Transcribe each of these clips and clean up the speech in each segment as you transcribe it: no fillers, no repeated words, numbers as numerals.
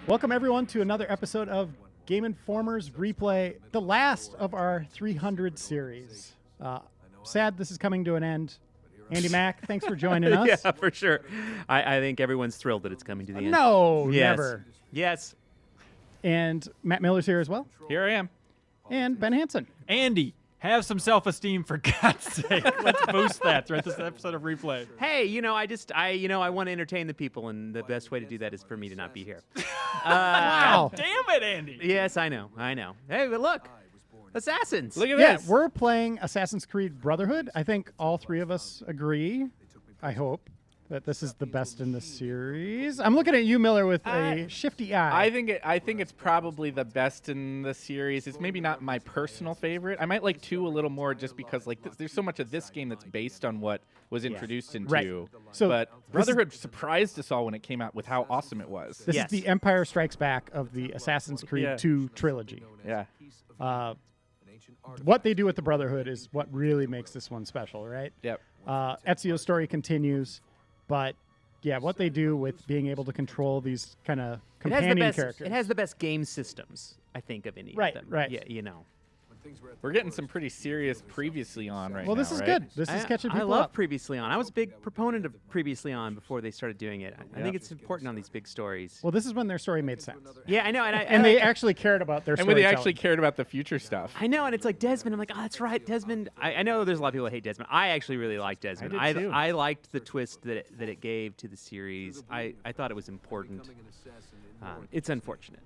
Welcome, everyone, to another episode of Game Informer's Replay, the last of our 300 series. Sad this is coming to an end. Andy Mac, thanks for joining us. Yeah, for sure. I think everyone's thrilled that it's coming to the end. No, Yes. never. Yes. And Matt Miller's here as well. Here I am. And Ben Hansen. Andy, have some self-esteem, for God's sake. Let's boost that throughout this episode of Replay. Hey, I want to entertain the people, and the best way to do that is for me to not be here. Wow. Damn it, Andy. Yes, I know. Hey, but look. Assassins. Look at Yeah, this. we're playing Assassin's Creed Brotherhood. I think all three of us agree, I hope, that this is the best in the series. I'm looking at you, Miller, with a shifty eye. I think it's probably the best in the series. It's maybe not my personal favorite. I might like 2 a little more just because there's so much of this game that's based on what was introduced in Right. 2. So but Brotherhood surprised us all when it came out with how awesome it was. This Yes. is the Empire Strikes Back of the Assassin's Creed Yeah. 2 trilogy. Yeah. What they do with the Brotherhood is what really makes this one special, right? Yep. Ezio's story continues, but yeah, what they do with being able to control these kind of companion characters. It has the best game systems, I think, of any Right, of them. right. Yeah, you know. We're getting some pretty serious previously on right now. Well, this is right? good. This is catching I people love up. Previously On. I was a big proponent of Previously On before they started doing it. I think it's important on these big stories. Well, this is when their story made sense. Yeah, I know. And they actually cared about their And when story. they actually cared about the future stuff. I know, and it's like Desmond. I'm like, oh, that's right, Desmond. I know there's a lot of people that hate Desmond. I actually really like Desmond. I did too. I liked the twist that it gave to the series. I thought it was important. It's unfortunate.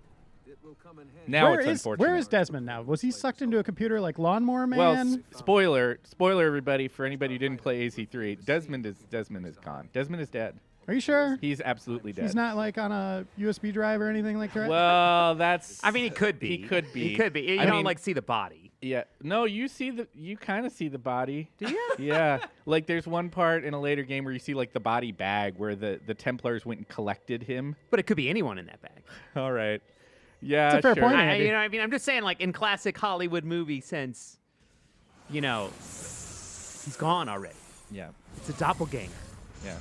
Now Where it's is, unfortunate. where is Desmond now? Was he sucked into a computer like Lawnmower Man? Well, spoiler, everybody, for anybody who didn't play AC3, Desmond is gone. Desmond is dead. Are you sure? He's absolutely dead. He's not like on a USB drive or anything like that? Well, that's. I mean, he could be. He could be. He could be. You I don't mean, like see the body. Yeah. No, you kind of see the body. Do you? Yeah. Like there's one part in a later game where you see like the body bag where the Templars went and collected him. But it could be anyone in that bag. All right. Yeah, It's a fair sure. point, Andy. I mean, I'm just saying, like in classic Hollywood movie sense, he's gone already. Yeah. It's a doppelganger. Yeah.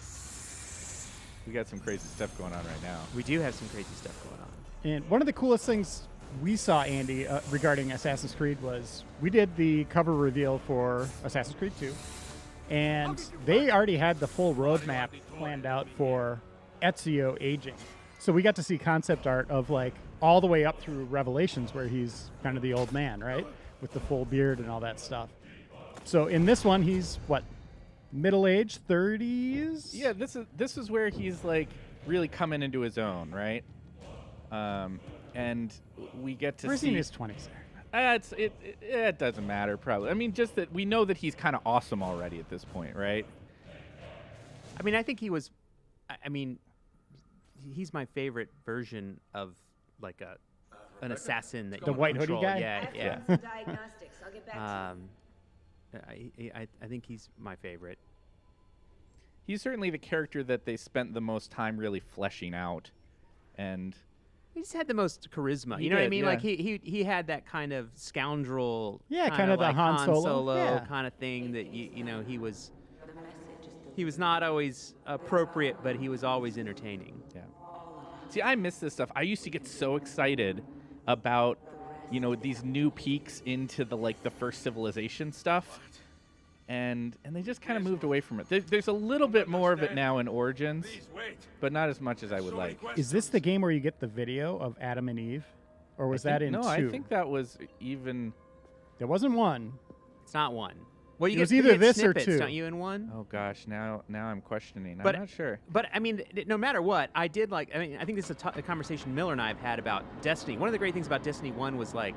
We got some crazy stuff going on right now. We do have some crazy stuff going on. And one of the coolest things we saw, Andy, regarding Assassin's Creed was we did the cover reveal for Assassin's Creed 2, and they already had the full roadmap planned out for Ezio aging. So we got to see concept art of like all the way up through Revelations where he's kind of the old man, right? With the full beard and all that stuff. So in this one, he's what? Middle-aged, 30s? Yeah, this is where he's like really coming into his own, right? And we get to Or is he see in his 20s there? it doesn't matter probably. I mean, just that we know that he's kind of awesome already at this point, right? I mean, I think he was. I mean, he's my favorite version of like an assassin that The you white hoodie control. guy? Yeah, yeah. Some diagnostics. I'll get back to you. I think he's my favorite. He's certainly the character that they spent the most time really fleshing out, and He just had the most charisma. He You know what I did, mean? yeah. Like he had that kind of scoundrel. Yeah, kind kinda of the like Han Solo. Yeah. kind of thing that he was. He was not always appropriate, but he was always entertaining. yeah. See, I miss this stuff. I used to get so excited about, these new peeks into the first Civilization stuff, and they just kind of moved away from it. There's a little bit more of it now in Origins, but not as much as I would like. Is this the game where you get the video of Adam and Eve? Or was that in 2? No, I think that was even. There wasn't 1. It's not one. Well, you It was get, you either get this or snippets, 2. don't you? In one. Oh gosh, now I'm questioning. But- I'm not sure. But I mean, no matter what, I did like. I mean, I think this is a conversation Miller and I have had about Destiny. One of the great things about Destiny 1 was like,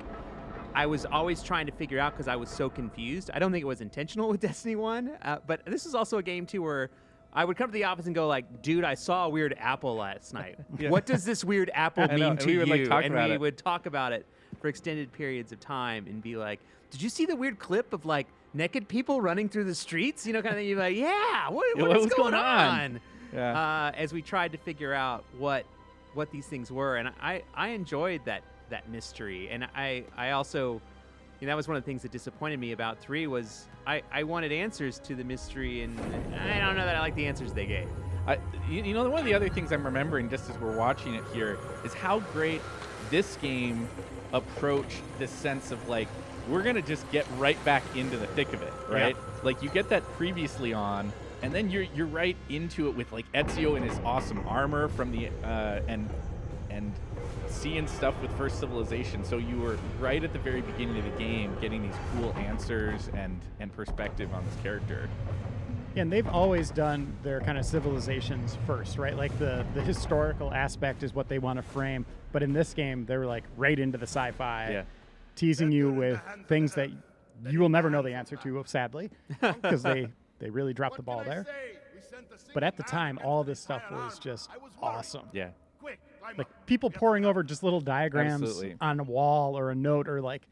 I was always trying to figure out because I was so confused. I don't think it was intentional with Destiny 1, but this is also a game too where I would come to the office and go like, "Dude, I saw a weird apple last night. Yeah. What does this weird apple I know, mean and to we you?" would, like, talk and about we it. would talk about it for extended periods of time and be like, "Did you see the weird clip of like naked people running through the streets?" Kind of thing. You're like, "Yeah, what what is was going going on?" on?" Yeah. As we tried to figure out what these things were, and I enjoyed that that mystery. And I also, that was one of the things that disappointed me about 3 was I wanted answers to the mystery, and I don't know that I like the answers they gave. One of the other things I'm remembering just as we're watching it here is how great this game approached this sense of like, we're going to just get right back into the thick of it, right? Yeah. Like you get that previously on, and then you're right into it with like Ezio in his awesome armor from the and seeing stuff with First Civilization. So you were right at the very beginning of the game getting these cool answers and perspective on this character. Yeah, and they've always done their kind of civilizations first, right? Like the historical aspect is what they want to frame. But in this game, they were like right into the sci-fi, teasing you with things that you will never know the answer to, sadly, because they really dropped the ball there. But at the time, all this stuff was just awesome. Yeah. Like people poring over just little diagrams Absolutely. on a wall or a note, or like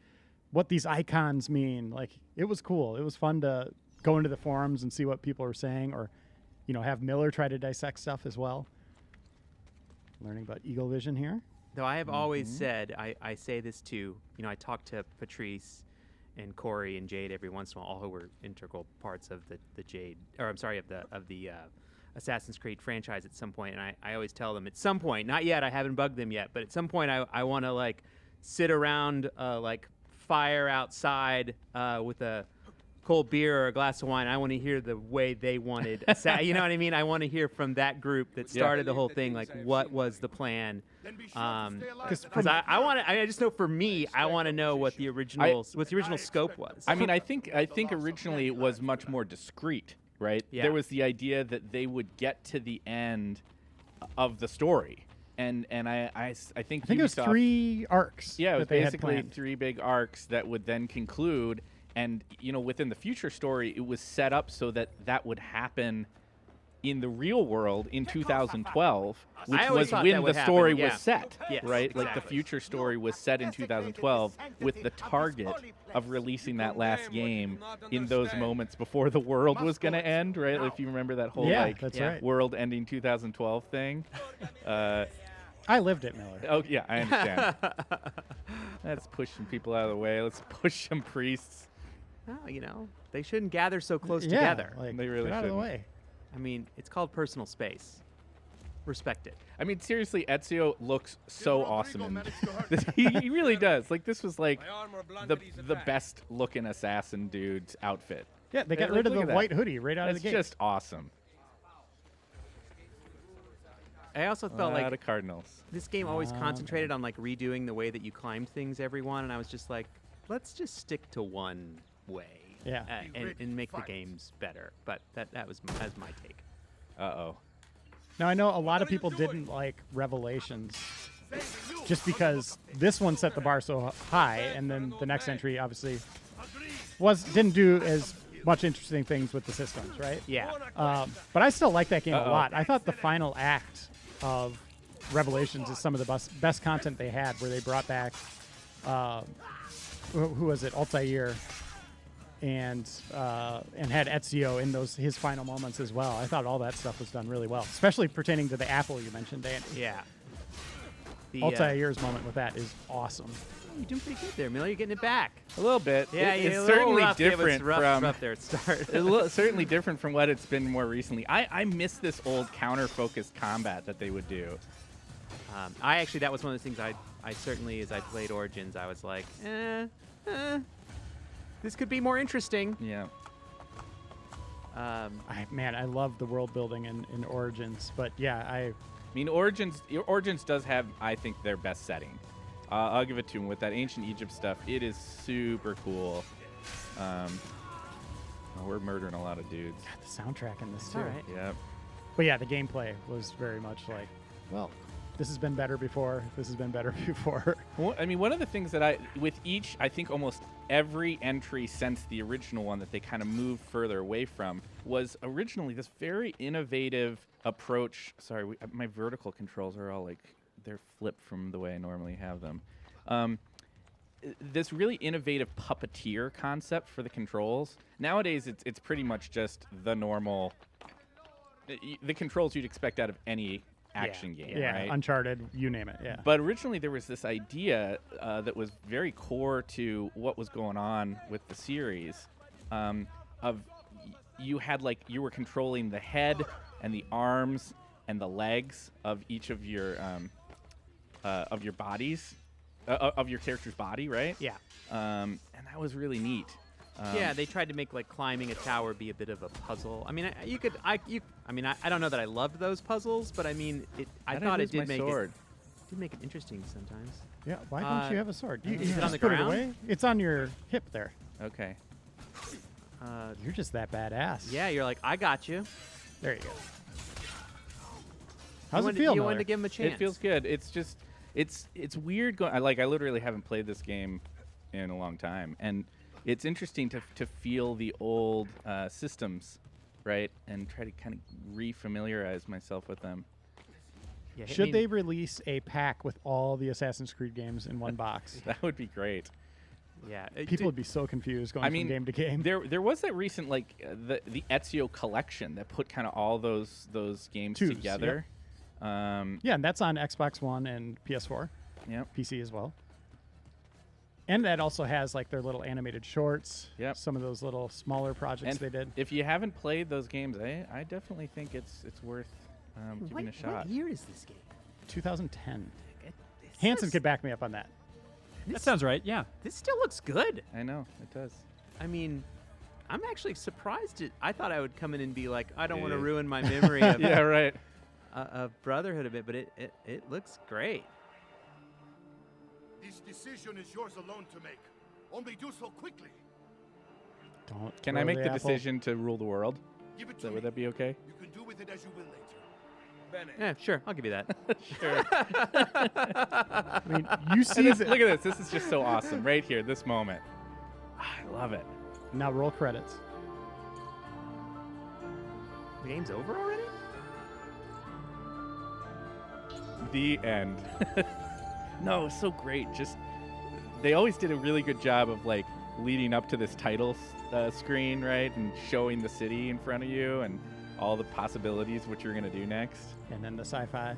what these icons mean. Like it was cool. It was fun to go into the forums and see what people are saying, or have Miller try to dissect stuff as well. Learning about Eagle Vision here. Though I have always said, I say this too, I talk to Patrice and Corey and Jade every once in a while, all who were integral parts of the Jade, or I'm sorry, of the Assassin's Creed franchise at some point, and I always tell them at some point, not yet, I haven't bugged them yet, but at some point I want to like sit around like fire outside with a cold beer or a glass of wine. I want to hear the way they wanted, you know what I mean? I want to hear from that group that started the whole thing, like what was the plan? Because I just know for me, I want to know what the original scope was. I mean, I think originally it was much more discreet, right? Yeah. There was the idea that they would get to the end of the story, and I think it was Ubisoft, 3 arcs. Yeah, it was that they had basically planned. 3 big arcs that would then conclude. And within the future story, it was set up so that would happen in the real world in 2012, which was when the story was set, Yes, right? Like the exactly. future story was set in 2012 with the target of releasing that last game in those moments before the world was going to end, right? If you remember that whole That's right. world ending 2012 thing. I lived it, Miller. Oh, yeah, I understand. Let's push some people out of the way. Let's push some priests. Oh, they shouldn't gather so close Yeah, together. like, They really get out of the shouldn't. way. I mean, it's called personal space. Respect it. I mean, seriously, Ezio looks so awesome in this. He really does. Like, this was like the best looking assassin dude's outfit. Yeah, they got Look rid of at the that. white hoodie right out of That's the gate. just awesome. I also felt A like lot of Cardinals. this game always concentrated on like redoing the way that you climbed things, everyone, and I was just like, let's just stick to one way. Yeah. And make the games better. But that was my take. Uh-oh. Now, I know a lot of people didn't like Revelations just because this one set the bar so high, and then the next entry obviously didn't do as much interesting things with the systems, right? Yeah. But I still like that game a lot. I thought the final act of Revelations is some of the best content they had, where they brought back, who was it, Altair, and had Ezio in his final moments as well. I thought all that stuff was done really well, especially pertaining to the apple you mentioned, Andy. Yeah. Altair's moment with that is awesome. You're doing pretty good there, Miller. You're getting it back. A little bit. Yeah, it's a little certainly rough. Yeah, it was different from. rough there at start. Certainly different from what it's been more recently. I miss this old counter-focused combat that they would do. That was one of the things I certainly, as I played Origins, I was like, this could be more interesting. Yeah. I love the world building in Origins, but yeah, I mean, Origins does have, I think, their best setting. I'll give it to them with that ancient Egypt stuff. It is super cool. We're murdering a lot of dudes. God, the soundtrack in this too. All right. Yep. But yeah, the gameplay was very much like, well, this has been better before. This has been better before. Well, I mean, one of the things that I think almost every entry since the original one that they kind of moved further away from was originally this very innovative approach. Sorry, my vertical controls are all like, they're flipped from the way I normally have them. This really innovative puppeteer concept for the controls. Nowadays, it's pretty much just the normal, the controls you'd expect out of any action game, Yeah, right? Uncharted, you name it. Yeah. But originally there was this idea that was very core to what was going on with the series, of you had you were controlling the head and the arms and the legs of each of your bodies, of your character's body, right? Yeah. And that was really neat. Yeah, they tried to make climbing a tower be a bit of a puzzle. I mean, I don't know that I loved those puzzles, but I mean, I thought it did make it interesting sometimes. Yeah. Why don't you have a sword? You is it just on the put it ground? away. It's on your hip there. Okay. You're just that badass. Yeah, you're like, I got you. There you go. How's it feel, You Miller? wanted to give him a chance. It feels good. It's just it's weird going. I literally haven't played this game in a long time, and it's interesting to feel the old systems, right, and try to kind of refamiliarize myself with them. Yeah, Should they release a pack with all the Assassin's Creed games in one box? That would be great. Yeah. People would be so confused going from game to game. There was that recent the Ezio collection that put kind of all those games Twos, together. Yeah, and that's on Xbox One and PS4, Yep. PC as well. And that also has their little animated shorts. Yep. Some of those little smaller projects And they did. if you haven't played those games, I definitely think it's worth giving a shot. What year is this game? 2010. It Hanson says- could back me up on that. That sounds right. Yeah. This still looks good. I know it does. I mean, I'm actually surprised. I thought I would come in and be like, I don't want to Yeah. ruin my memory of, Yeah, right. of Brotherhood a bit, but it looks great. This decision is yours alone to make. Only do so quickly. Don't. Can throw I make the apple. decision to rule the world? Give it to me. Would that be okay? You can do with it as you will later. Bene. Yeah, sure. I'll give you that. Sure. I mean, you see Look the, at this. This is just so awesome right here, this moment. I love it. now roll credits. The game's over already? The end. No, it's so great. Just they always did a really good job of leading up to this title screen, right, and showing the city in front of you and all the possibilities what you're gonna do next. And then the sci-fi.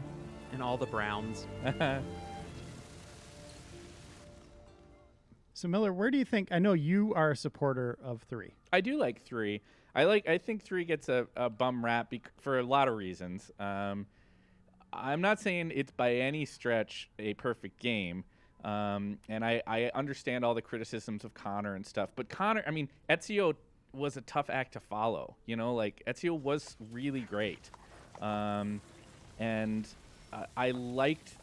And all the Browns. So Miller, where do you think? I know you are a supporter of 3. I do like 3. I think 3 gets a bum rap for a lot of reasons. I'm not saying it's by any stretch a perfect game, and I understand all the criticisms of Connor and stuff. But Ezio was a tough act to follow. Ezio was really great, and I liked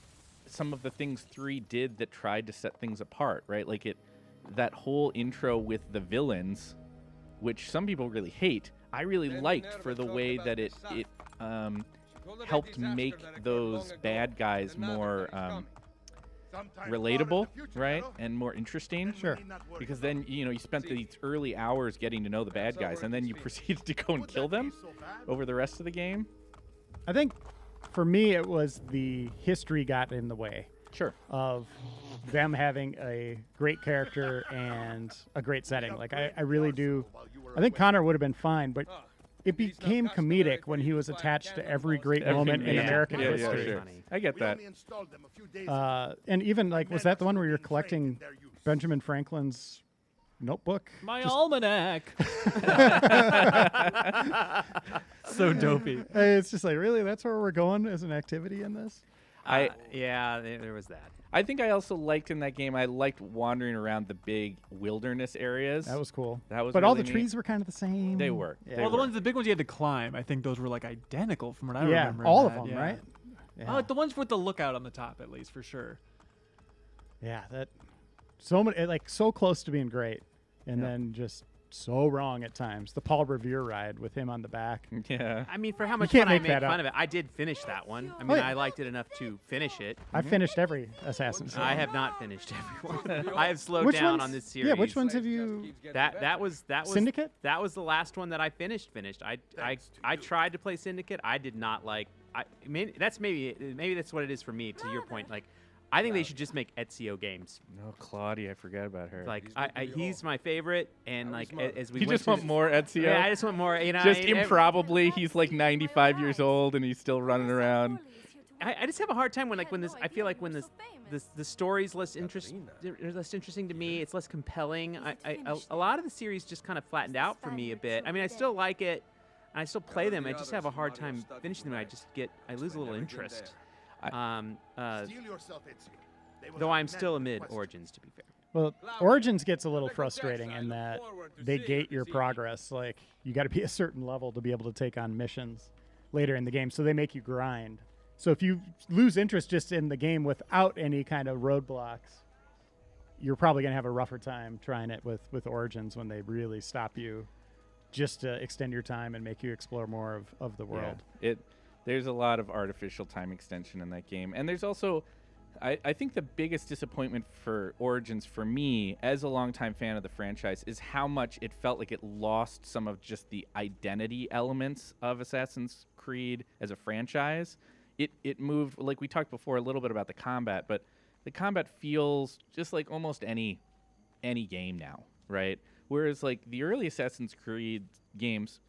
some of the things 3 did that tried to set things apart. Right, that whole intro with the villains, which some people really hate. I really liked for the way that it helped make those bad guys more relatable, right, and more interesting. Sure. Because then you spent these early hours getting to know the bad guys, and then you proceeded to go and kill them over the rest of the game. I think for me it was the history got in the way Sure. of them having a great character and a great setting. I really do. I think Connor would have been fine, but it became comedic when he was attached to every great moment in American yeah, history. Yeah, sure. Funny. I get We that. only installed them a few days ago. And even was that the one where you're Trained collecting their use. Benjamin Franklin's notebook? My Just- almanac. So dopey. It's just really, that's where we're going as an activity in this? Yeah, there was that. I think I also liked in that game. I liked wandering around the big wilderness areas. That was cool. That was but all the really neat. trees were kind of the same. They were. Yeah. They Well, were. the big ones you had to climb, I think those were identical from what I Yeah, remember. all in of them, that, yeah. right? Oh, the ones with the lookout on the top, at least, for sure. Yeah, that so many so close to being great, and Yeah. then just so wrong at times. The Paul Revere ride with him on the back. Yeah. I mean, for how much can't fun I make made that fun up. of it, I did finish that one. I mean, yeah. I liked it enough to finish it. I finished every Assassin's Creed. I have not finished everyone. I have slowed Which down ones? on this series. Yeah, which ones have you? That was Syndicate? That was the last one that I finished. I tried to play Syndicate. I did not like. Maybe that's what it is for me. To your point, I think they should just make Ezio games. No, Claudia, I forgot about her. He's my favorite, and as we you went just through want more Ezio? Yeah, I just want more. Just improbably, he's 95 years old and he's still running around. I just have a hard time when this. I feel like when the story's less interesting to me. It's less compelling. A lot of the series just kind of flattened out for me a bit. I mean, I still like it. I still play them. I just have a hard time finishing them. I lose a little interest. Steel yourself, Ezio. They will Though have I'm still none amid of Origins, to be fair. Well, Origins gets a little frustrating in that they gate your progress. Like, you got to be a certain level to be able to take on missions later in the game, so they make you grind. So if you lose interest just in the game without any kind of roadblocks, you're probably going to have a rougher time trying it with Origins when they really stop you just to extend your time and make you explore more of the world. Yeah. There's a lot of artificial time extension in that game. And there's also, I think the biggest disappointment for Origins for me, as a longtime fan of the franchise, is how much it felt like it lost some of just the identity elements of Assassin's Creed as a franchise. It moved, like we talked before a little bit about the combat, but the combat feels just like almost any game now, right? Whereas like the early Assassin's Creed games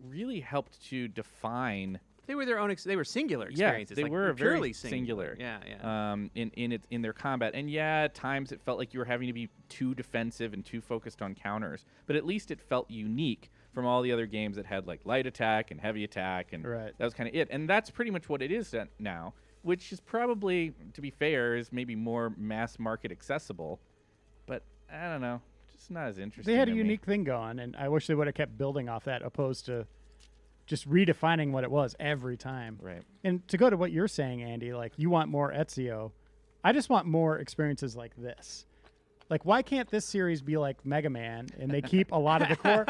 really helped to define. They were their own. They were singular Yeah, experiences. they like, were very purely singular. Yeah. In their combat, and yeah, at times it felt like you were having to be too defensive and too focused on counters. But at least it felt unique from all the other games that had like light attack and heavy attack, and Right. that was kind of it. And that's pretty much what it is now, which is probably, to be fair, is maybe more mass market accessible. But I don't know, just not as interesting. They had a to me. unique thing going, and I wish they would have kept building off that opposed to just redefining what it was every time. Right. And to go to what you're saying, Andy, like you want more Ezio. I just want more experiences like this. Like, why can't this series be like Mega Man and they keep a lot of the core,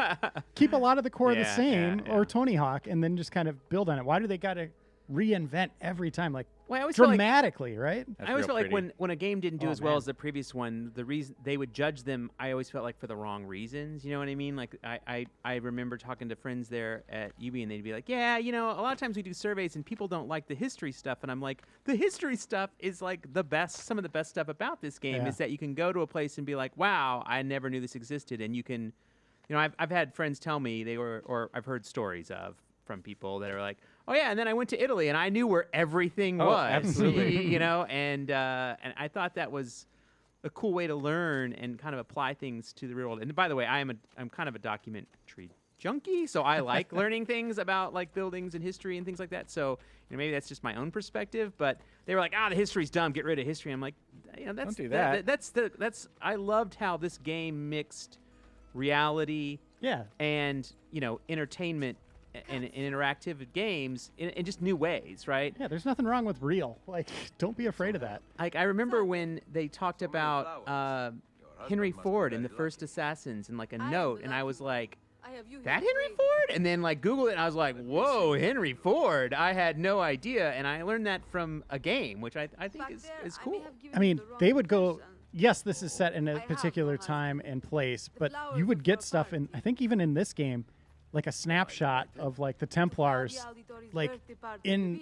the Yeah, same, yeah. or Tony Hawk, and then just kind of build on it? Why do they got to reinvent every time, like Well, I always felt like- dramatically, right? That's I always real felt like pretty. when a game didn't do Oh, as well man. as the previous one, the reason they would judge them, I always felt like for the wrong reasons. You know what I mean? Like I remember talking to friends there at UB, and they'd be like, "Yeah, you know, a lot of times we do surveys and people don't like the history stuff," and I'm like, "The history stuff is like the best. Some of the best stuff about this game Yeah. is that you can go to a place and be like, wow, I never knew this existed,' and you can, you know, I've had friends tell me or I've heard stories from people that are like, oh yeah, and then I went to Italy and I knew where everything Oh, was, absolutely. you know, and I thought that was a cool way to learn and kind of apply things to the real world. And by the way, I'm kind of a documentary junkie, so I like learning things about like buildings and history and things like that. So you know, maybe that's just my own perspective, but they were like, the history's dumb, get rid of history. I'm like, you know, that's Don't do that. that's I loved how this game mixed reality Yeah. and you know entertainment and interactive games in just new ways, right? Yeah, there's nothing wrong with real. Like, don't be afraid of that. Like I remember when they talked about Henry Ford in the first Assassins and like a note, and I was like, that Henry Ford? And then like Google it, and I was like, whoa, Henry Ford! I had no idea, and I learned that from a game, which I think is cool. I mean, they would go, yes, this is set in a particular time and place, but you would get stuff in, I think even in this game, like a snapshot of like the Templars, like in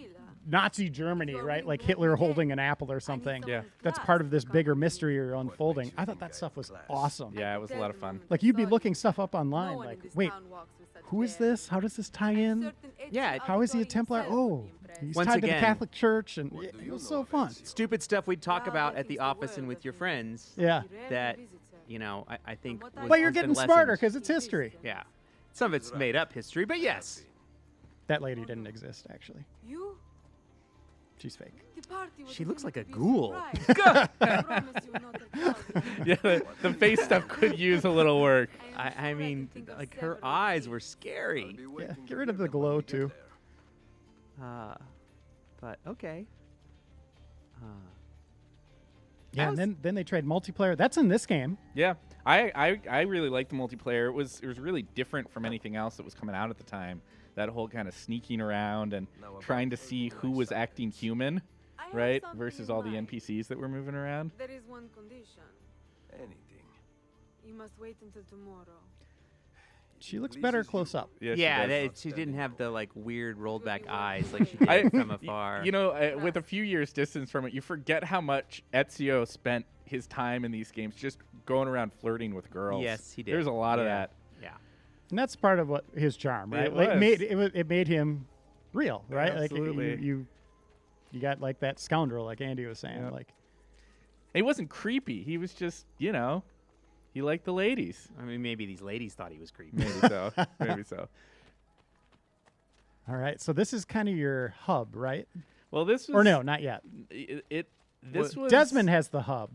Nazi Germany, right? Like Hitler holding an apple or something. Yeah. That's part of this bigger mystery or unfolding. I thought that stuff was awesome. Yeah, it was a lot of fun. Like you'd be looking stuff up online, like, wait, who is this? How does this tie in? Yeah, How is he a Templar? Oh, he's Once tied to the again- Catholic Church, and it was so fun. Stupid stuff we'd talk about at the office and with your friends. Yeah. That you know, I think. But you're has been getting smarter lessened. because it's history. Yeah, some of it's made up history, but yes. That lady didn't exist, actually. You? She's fake. The party was She a looks little like a bit ghoul. surprise. I promise you not a clown. Yeah, the face stuff could use a little work. I mean, like her eyes were scary. Yeah, get rid of the glow, too. But okay. Yeah, and then they tried multiplayer. That's in this game. Yeah, I really liked the multiplayer. It was really different from anything else that was coming out at the time. That whole kind of sneaking around and trying to see who was acting human, I have right, something versus in all the mind. NPCs that were moving around. There is one condition. Anything. You must wait until tomorrow. She looks better close up. Yeah, does. she didn't have the like weird rolled back eyes like she did from afar. You know, with a few years distance from it, you forget how much Ezio spent his time in these games just going around flirting with girls. Yes, he did. There's a lot of Yeah. that. Yeah. And that's part of what his charm, right? It Like was. it made him real, right? Absolutely. Like you You got like that scoundrel, like Andy was saying. Yep. Like, He wasn't creepy. He was just, he liked the ladies. I mean, maybe these ladies thought he was creepy. Maybe so. Maybe so. all right. So this is kind of your hub, right? Well, this was. Or no, not yet. This was. Desmond has the hub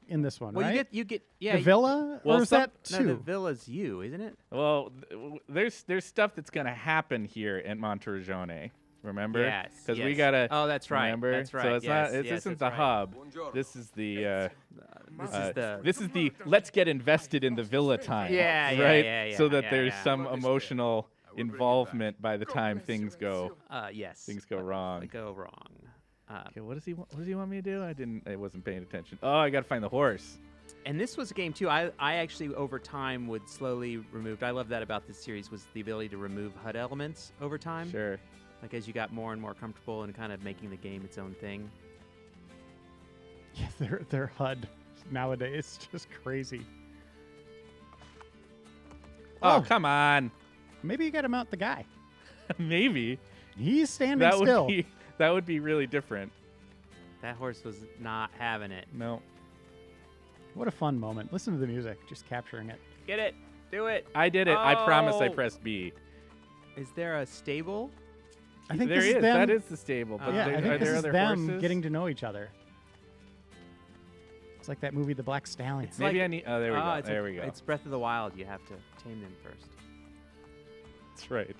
in this one, Well, right? you get the villa, well, or is some- that No, two? the villa's you, isn't it? Well, there's stuff that's gonna happen here at Monteriggioni. Remember? Yes, Because we yes. gotta. Oh, that's right. Remember? That's right. So it's Yes, not. This yes, isn't that's the right. hub. This is the. This is the. Let's get invested in the villa time. Yeah, yeah, right? yeah, So yeah, that yeah, there's yeah. some emotional involvement by the time things go Yes. things go wrong. Go wrong. Okay, what does he want me to do? I wasn't paying attention. Oh, I gotta find the horse. And this was a game too. I actually over time would slowly remove. I love that about this series was the ability to remove HUD elements over time. Sure. Like as you got more and more comfortable and kind of making the game its own thing. Yeah, their HUD nowadays is just crazy. Oh, come on. Maybe you got to mount the guy. Maybe. He's standing That still. would be really different. That horse was not having it. No. What a fun moment. Listen to the music, just capturing it. Get it. Do it. I did it. I promise I Oh. pressed B. Is there a stable? I think There this is is. them. That is the stable. But Yeah, there, I are think this there is other them horses? getting to know each other. It's like that movie, The Black Stallion. It's Maybe like- I need. Oh, there we go. It's There we go. It's Breath of the Wild. You have to tame them first. That's right.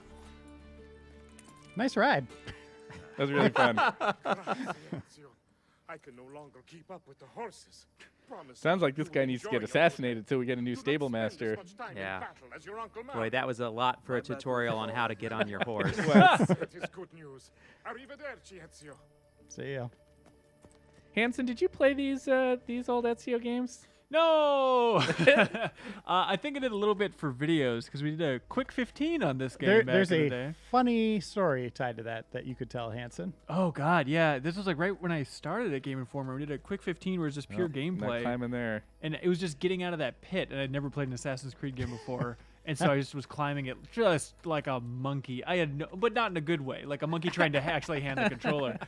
Nice ride. That was really fun. Ezio, I can no longer keep up with the horses. Promise Sounds me like this you guy will needs to enjoy get your assassinated till we get a new Do not stable spend as master. much time in Yeah. battle as your Uncle Boy, Matt. that was a lot for a tutorial on how to get on your horse. That is good news. Arrivederci, Ezio. See ya. Hanson, did you play these old Ezio games? No! I think I did a little bit for videos because we did a quick 15 on this game back There's in the a day. funny story tied to that you could tell, Hanson. Oh, God, yeah. This was like right when I started at Game Informer. We did a quick 15 where it was just pure Not gameplay. climbing there. And it was just getting out of that pit, and I'd never played an Assassin's Creed game before. And so I just was climbing it just like a monkey. I had no, but not in a good way, like a monkey trying to actually hand the controller.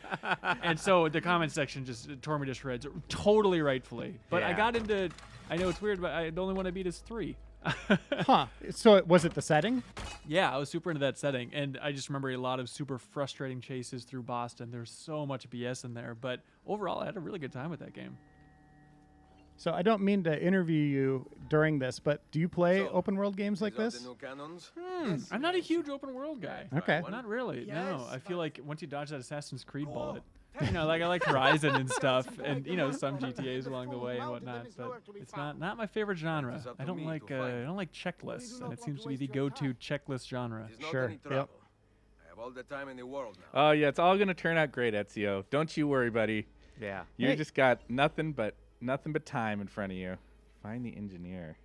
And so the comment section just tore me to shreds, totally rightfully. But I Yeah. got into, I know it's weird, but the only one I beat is 3. Huh. So was it the setting? Yeah, I was super into that setting, and I just remember a lot of super frustrating chases through Boston. There's so much BS in there, but overall, I had a really good time with that game. So I don't mean to interview you during this, but do you play open world games like this? I'm not a huge open world guy. Okay. Not really. No, I feel like once you dodge that Assassin's Creed bullet, like I like Horizon and stuff, and some GTAs along the way and whatnot. But it's not my favorite genre. I don't like checklists, and it seems to be the go-to checklist genre. Sure. Yep. I have all the time in the world now. Oh yeah, it's all gonna turn out great, Ezio. Don't you worry, buddy. Yeah. You Hey. just got nothing but time in front of you. Find the engineer.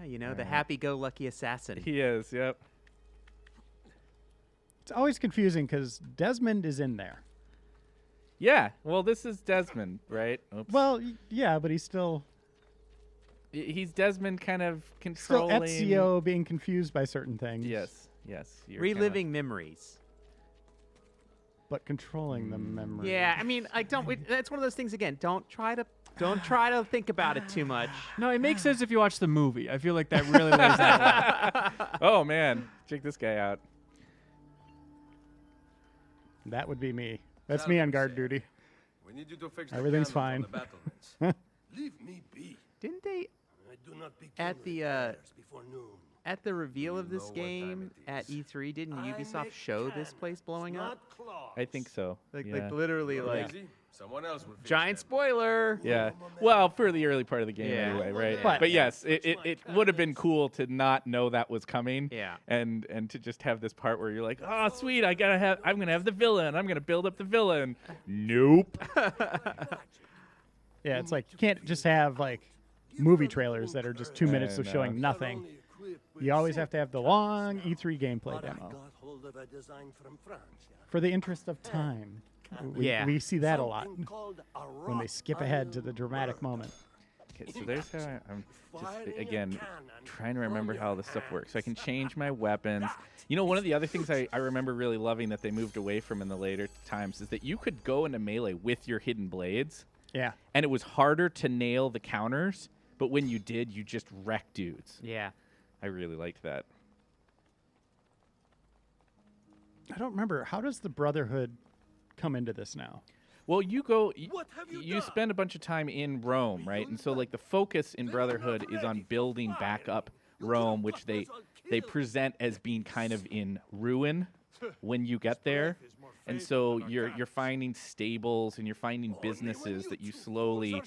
Yeah, the happy-go-lucky assassin. He is. Yep. It's always confusing because Desmond is in there. Yeah. Well, this is Desmond, right? Oops. Well, yeah, but he's still He's Desmond, kind of still controlling. Ezio being confused by certain things. Yes. Yes. You're Reliving memories. But controlling the memory. Yeah, I mean, that's one of those things again. Don't try to think about it too much. No, it makes sense if you watch the movie. I feel like that really lays that out. Oh man, check this guy out. That would be me. That's me on guard duty. We need you to fix the Everything's cannons on fine. the battlements. Leave me be. Didn't they I do not begin At with the, prayers before noon. at the reveal of You this know what time game it at is. E3? Didn't I Ubisoft make show this cannons, place blowing up? not claws. I think so. Like yeah. literally like Lazy? Someone else will fix giant them. spoiler. Yeah. Well, for the early part of the game Yeah. anyway, right? But- But yes, it would have been cool to not know that was coming. Yeah. And to just have this part where you're like, oh sweet, I'm gonna have the villa and I'm gonna build up the villa and nope. Yeah, it's like you can't just have like movie trailers that are just 2 minutes of know. showing nothing. You always have to have the long E3 gameplay demo. Hold of a design from France. For the interest of time. We see that a lot Something called a when they rock skip ahead to the dramatic moment. Okay, so there's how I'm just, again, trying to remember how this stuff works. So I can change my weapons. You know, one of the other things I remember really loving that they moved away from in the later times is that you could go into melee with your hidden blades. Yeah. And it was harder to nail the counters, but when you did, you just wrecked dudes. Yeah. I really liked that. I don't remember. How does the Brotherhood come into this now? Well, you go, What have you you done? spend a bunch of time in Rome, right? And so, like, the focus in Brotherhood is on building back up Rome, which they present as being kind of in ruin when you get there. And so you're finding stables and you're finding businesses that you slowly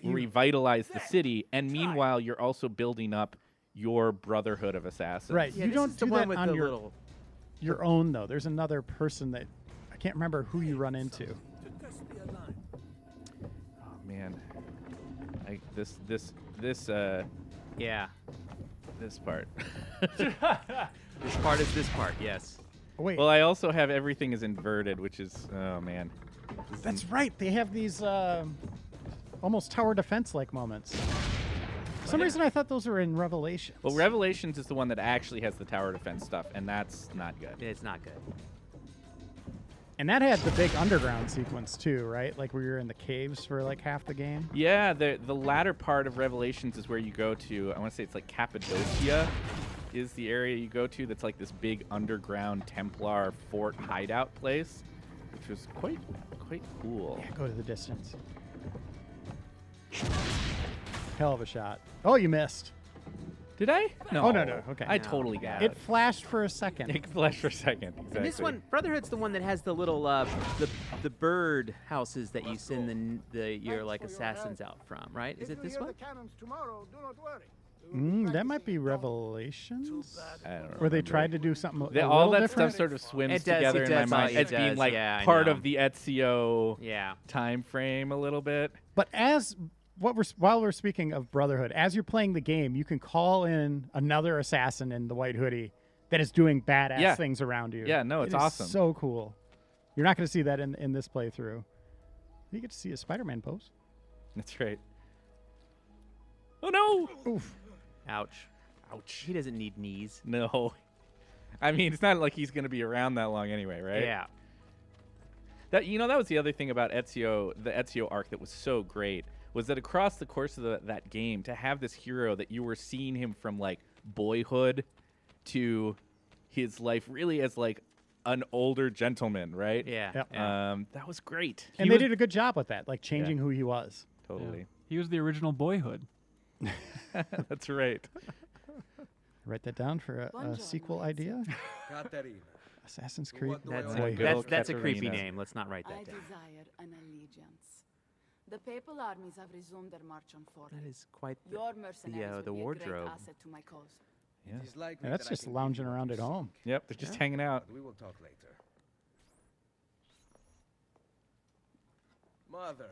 revitalize the city. And meanwhile, you're also building up your Brotherhood of Assassins. Right. Yeah, you this don't is the do one that with on the your little. own though. There's another person that I can't remember who you run into. Oh man, this Yeah. this part. This part is this part. Yes. Oh, wait, Well, I also have everything is inverted, which is oh man. that's right. They have these almost tower defense like moments. For some reason, I thought those were in Revelations. Well, Revelations is the one that actually has the tower defense stuff, and that's not good. It's not good. And that had the big underground sequence too, right? Like we were in the caves for like half the game. Yeah, the latter part of Revelations is where you go to. I want to say it's like Cappadocia is the area you go to. That's like this big underground Templar fort hideout place, which was quite cool. Yeah, go to the distance. Hell of a shot. Oh, you missed. Did I? No. Oh, no. Okay. I No. totally got It it. flashed for a second. It flashed for a second. Exactly. And this one, Brotherhood's the one that has the little the bird houses that you send your like assassins out from, right? Is it this one? That might be Revelations. I don't know. Where they tried to do something a all little that different. stuff sort of swims It does, together it in my does, mind it as being does, like yeah, I part know. of the Ezio Yeah. time frame a little bit. But while we're speaking of Brotherhood, as you're playing the game, you can call in another assassin in the white hoodie that is doing badass Yeah. things around you. Yeah, no, it's It is awesome. So cool. You're not going to see that in this playthrough. You get to see a Spider-Man pose. That's right. Oh no! Oof. Ouch. Ouch. He doesn't need knees. No. I mean, it's not like he's going to be around that long anyway, right? Yeah. That was the other thing about Ezio, the Ezio arc that was so great, was that across the course of that game, to have this hero that you were seeing him from like boyhood to his life really as like an older gentleman, right? Yeah. Yep. Yeah. That was great. And they did a good job with that, like changing who he was. Totally. He was the original Boyhood. That's right. Write that down for a sequel idea. Katerina. Assassin's Creed. That's Boyhood. good old that's a creepy Katerina. name. Let's not write I that down. desire an allegiance. The papal armies have resumed their march on Florence. That is quite Your mercenaries the will be a wardrobe. great asset to my cause. Yeah. It is likely Yeah, that's that I just can lounging give you around what at you home. seek, Yep, they're just hanging out. but we will talk later. Mother.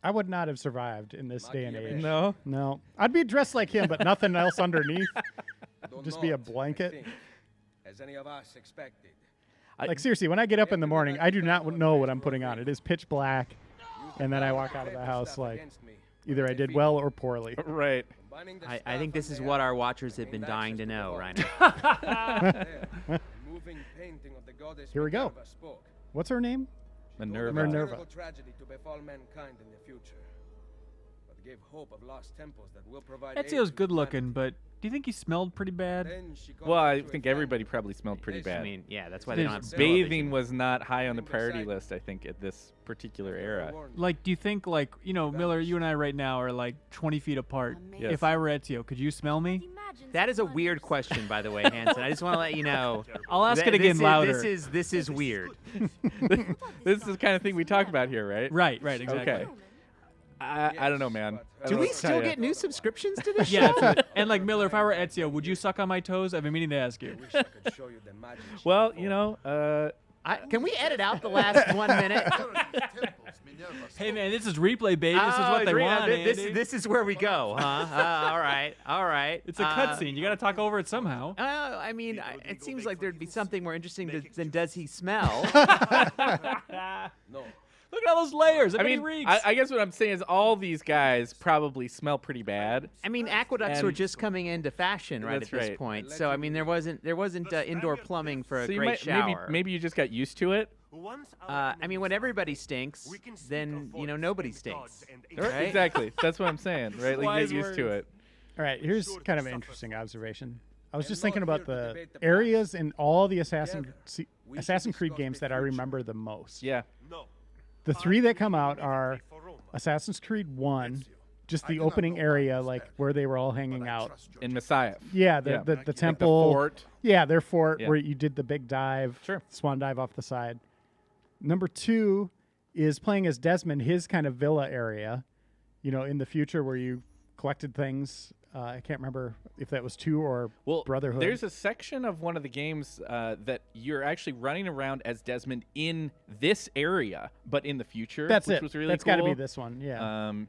I would not have survived in this day and age. No. No. I'd be dressed like him, but nothing else underneath. Do Just be a not, I blanket. think, as any of us expected. Like, seriously, when I get up in the morning, I do not know what I'm putting on. It is pitch black, and then I walk out of the house like either I did well or poorly. Right. I think this is what our watchers have been dying to know, Reiner. Here we go. What's her name? Minerva. Minerva. Terrible tragedy to befall mankind in the future, but gave hope of lost temples that will provide aid Ezio's to good humanity. looking, but do you think he smelled pretty bad? Then she Well, I conquered think to a everybody family. probably smelled pretty I bad. I mean, yeah, that's why they don't have Bathing television. was not high on the priority list, I think, at this particular era. Like, do you think, like, Miller, you and I right now are like 20 feet apart. Amazing. If I were Ezio, could you smell me? That is a weird question, by the way, Hanson. I just want to let you know. I'll ask that it again this louder. This is weird. This is the kind of thing we talk about here, right? Right, exactly. Okay. I don't know, man. I Do don't know we what to tell still ya. get new subscriptions to this Yeah, show? that's it. And like Miller, if I were Ezio, would you suck on my toes? I've been meaning to ask you. Wish I could show you the magic she Well, performed. Can we edit out the last 1 minute? Hey man, this is replay, baby. This is what they want. Andy. This is where we go, huh? All right. It's a cutscene. You got to talk over it somehow. I mean, it seems like there'd be something more interesting than does he smell? No, Look at all those layers. I mean, I guess what I'm saying is all these guys probably smell pretty bad. I mean, aqueducts were And- just coming into fashion right at That's this right. point. So I mean, there wasn't indoor plumbing for a So you great might, shower. maybe you just got used to it. I mean, when everybody stinks, then nobody stinks. Right? Exactly. That's what I'm saying, right? Like you Wise get used to words. it. All right, here's kind of an interesting observation. I was just thinking not about here to the debate the areas in all the Assassin's should Creed discuss games the that I future. remember the most. Yeah. The three that come out are Assassin's Creed 1, just the opening area, like where they were all hanging out. In Messiah. Yeah, the Yeah. the temple. fort. Yeah, their fort Yeah. where you did the big dive, Sure. swan dive off the side. Number 2 is playing as Desmond, his kind of villa area, in the future where you collected things. I can't remember if that was 2 or Well, Brotherhood. there's a section of one of the games that you're actually running around as Desmond in this area, but in the future. That's which it. Was really That's cool. got to be this one. Yeah. And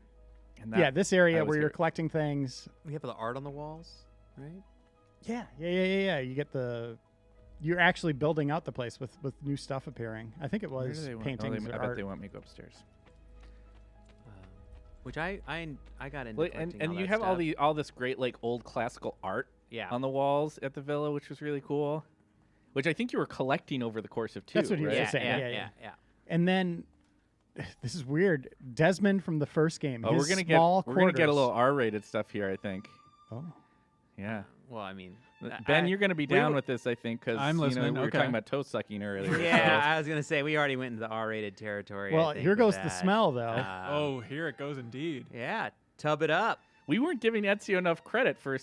Yeah, this area was where you're great. collecting things. We have the art on the walls, right? Yeah. You get you're actually building out the place with new stuff appearing. I think it Where do was they want- paintings I or bet art. they want me to go upstairs. Which I got into. Well, collecting and all you that have stuff. all this great like old classical art Yeah. on the walls at the villa, which was really cool. Which I think you were collecting over the course of 2. That's what he was right? just saying. Yeah. And then this is weird. Desmond from the first game. Oh, his we're gonna small get a quarters- little R-rated stuff here, I think. Oh. Yeah. Well, I mean, Ben, I- you're going to be we down were- with this, I think, because I'm listening, we were okay. talking about toe sucking earlier. Yeah, so- I was gonna say we already went into the R-rated territory. I Well, think, here with goes the that. smell, though. Oh, here it goes indeed. Yeah, tub it up, we weren't giving Ezio enough credit for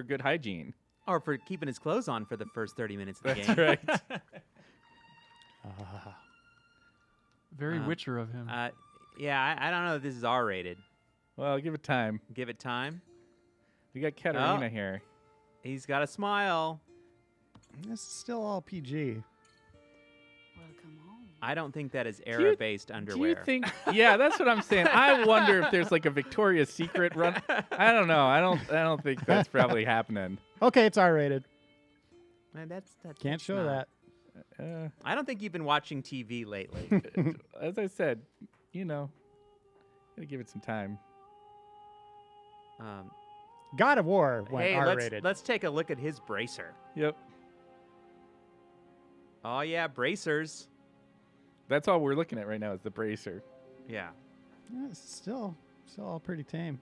good hygiene. or for keeping his clothes on for the first 30 minutes of the That's game. right. Very Um, Witcher of him. Yeah, I don't know if this is R-rated. Well, give it time. Give it time. We got Katerina Oh. here. He's got a smile. This is still all PG. Welcome home. I don't think that is you- era-based Do underwear. you think? Yeah, that's what I'm saying. I wonder if there's like a Victoria's Secret run. I don't know. I don't think that's probably happening. Okay, it's R-rated. Man, Can't that's show not- that. I don't think you've been watching TV lately. As I said, gotta give it some time. God of War went Hey, R-rated. let's take a look at his bracer. Yep. Oh yeah, bracers. That's all we're looking at right now is the bracer. Yeah. Yeah, it's still all pretty tame.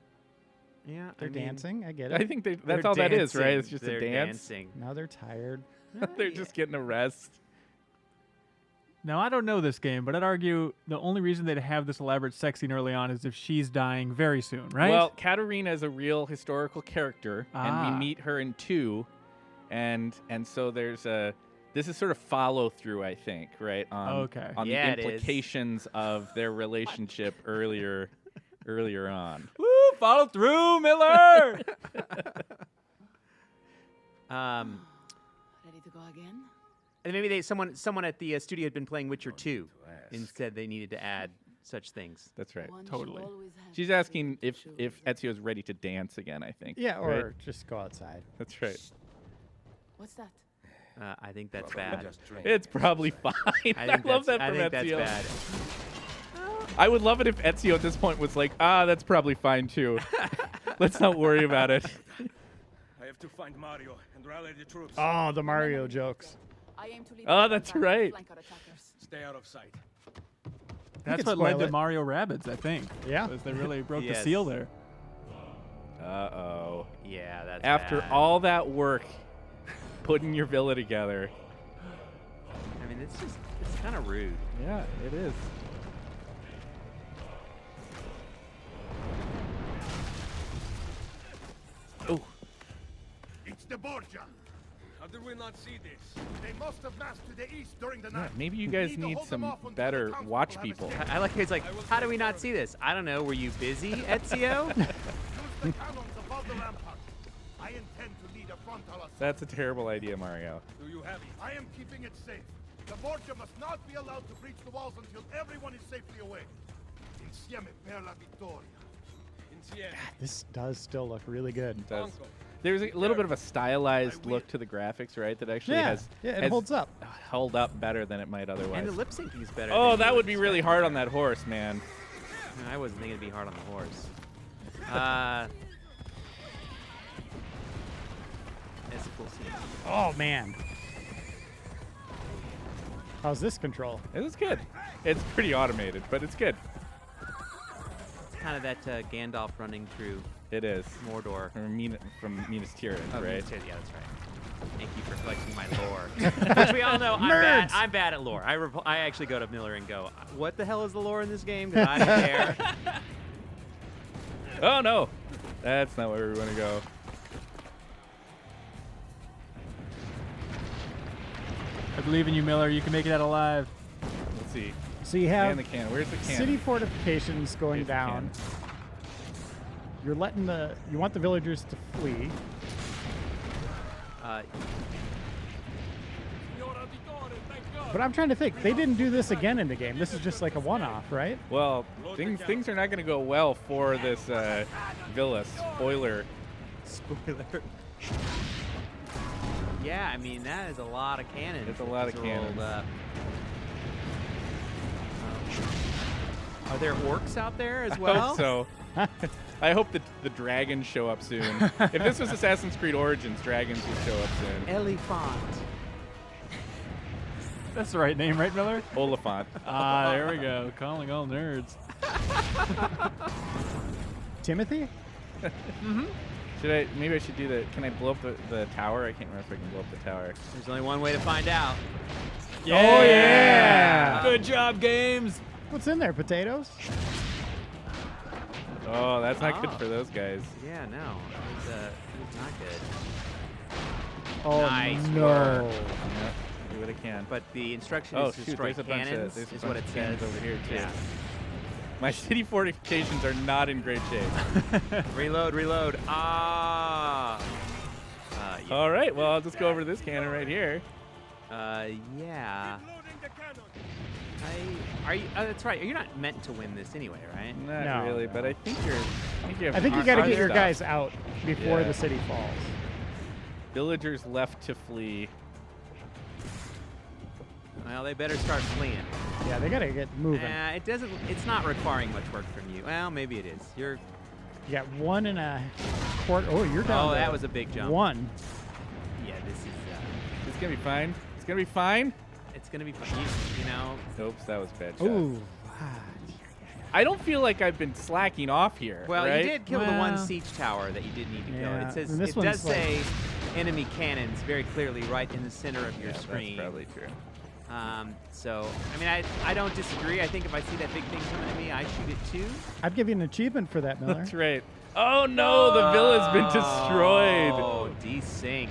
Yeah. They're I mean, dancing. I get I it. think that's they're all that is, right? dancing. It's just They're a dance. Dancing. Now they're tired. They're just getting a rest. Now, I don't know this game, but I'd argue the only reason they'd have this elaborate sex scene early on is if she's dying very soon, right? Well, Katerina is a real historical character, and Ah. we meet her in 2, and so there's this is sort of follow through, I think, right? On, Okay. On Yeah, it the is. implications of their relationship earlier on. Woo, follow through, Miller! Ready to go again? And maybe someone at the studio had been playing Witcher 2. Instead, they needed to add such things. That's right. One should Totally. always have She's something asking to if show if you. Ezio's ready to dance again, I think. Yeah, or right? just go outside. That's right. What's that? I think that's bad. It's probably fine. I, love that I from think Ezio. that's bad. I would love it if Ezio at this point was like, that's probably fine too. Let's not worry about it. I have to find Mario and rally the troops. Oh, the Mario jokes. I aim to lead Oh, the that's attack, right. flank our attackers. Stay out of sight. That's could what led spoil to it. Mario Rabbids, I think. Yeah. Was they really broke the Yes. seal there. Uh-oh. Yeah, that's After bad. all that work putting your villa together. I mean, it's kind of rude. Yeah, it is. Oh, It's the Borgia. How did we not see this? They must have massed to the east during the yeah, night. maybe you guys Need to need hold them some off until better the townspeople watch have people. escaped. I like how he's like, how do we not see this? I don't know. Were you busy, Ezio? Use the cannons above the rampart. I intend to lead a frontal assault. That's a terrible idea, Mario. Do you have it? I am keeping it safe. The Borgia must not be allowed to breach the walls until everyone is safely away. Insieme per la vittoria. Insieme. This does still look really good. It does. Uncle, There's a little bit of a stylized look to the graphics, right? That actually has it holds up. held up better than it might otherwise. And the lip syncing is better. Oh, than that you would be really hard on that horse, man. I wasn't thinking it'd be hard on the horse. It's a cool scene. Oh man. How's this control? It is good. It's pretty automated, but it's good. It's kind of that Gandalf running through It is. Mordor. From Minas Tirith, Oh, right? Yeah, that's right. Thank you for collecting my lore. Which we all know I'm bad at lore. I actually go to Miller and go, what the hell is the lore in this game? 'Cause I don't care. Oh, no. That's not where we want to go. I believe in you, Miller. You can make it out alive. Let's see. So you And have the cannon. Where's the cannon? city fortifications going Here's the down. cannon. You're letting you want the villagers to flee. But I'm trying to think. They didn't do this again in the game. This is just like a one-off, right? Well, things are not going to go well for this villa. Spoiler. Spoiler. Yeah, I mean, that is a lot of cannons. It's a lot of rolled cannons. up. Are there orcs out there as I well? hope so. I hope that the dragons show up soon. If this was Assassin's Creed Origins, dragons would show up soon. Elephant. That's the right name, right, Miller? Oliphant. Ah, there we go. Calling all nerds. Timothy? Maybe I should do the, can I blow up the tower? I can't remember if I can blow up the tower. There's only one way to find out. Oh yeah! Good job, games. What's in there? Potatoes? Oh, that's not good for those guys. Yeah, no. It's not good. Oh Nice no! work. Yeah, do what I can. But the instruction Oh, is to shoot, destroy there's a bunch of- cannons, there's a is bunch what of it cannons says. over here, too. Yeah. My city fortifications are not in great shape. Reload. Yeah. All right, well, I'll just go over to this cannon right here. Yeah. That's right. You're not meant to win this anyway, right? Not No, really, no. but I think you have I think you got to our get your stuff. guys out before Yeah. the city falls. Villagers left to flee. Well, they better start fleeing. Yeah, they got to get moving. It's not requiring much work from you. Well, maybe it is. You got 1.25. Oh, you're down. Oh, to that was a big jump. 1. Yeah, this is. It's going to be fine. It's going to be fine. It's gonna be fun. You know. Oops, that was a bad shot. Ooh. I don't feel like I've been slacking off here. Well, right? you did kill the one Well. siege tower that you did need to kill. Yeah, It says and this it one's does say enemy cannons very clearly right in the center of your Yeah, screen. that's probably true. So, I mean, I don't disagree. I think if I see that big thing coming at me, I shoot it too. I'd give you an achievement for that, Miller. That's right. Oh no, the villa's been destroyed. Oh, desynced.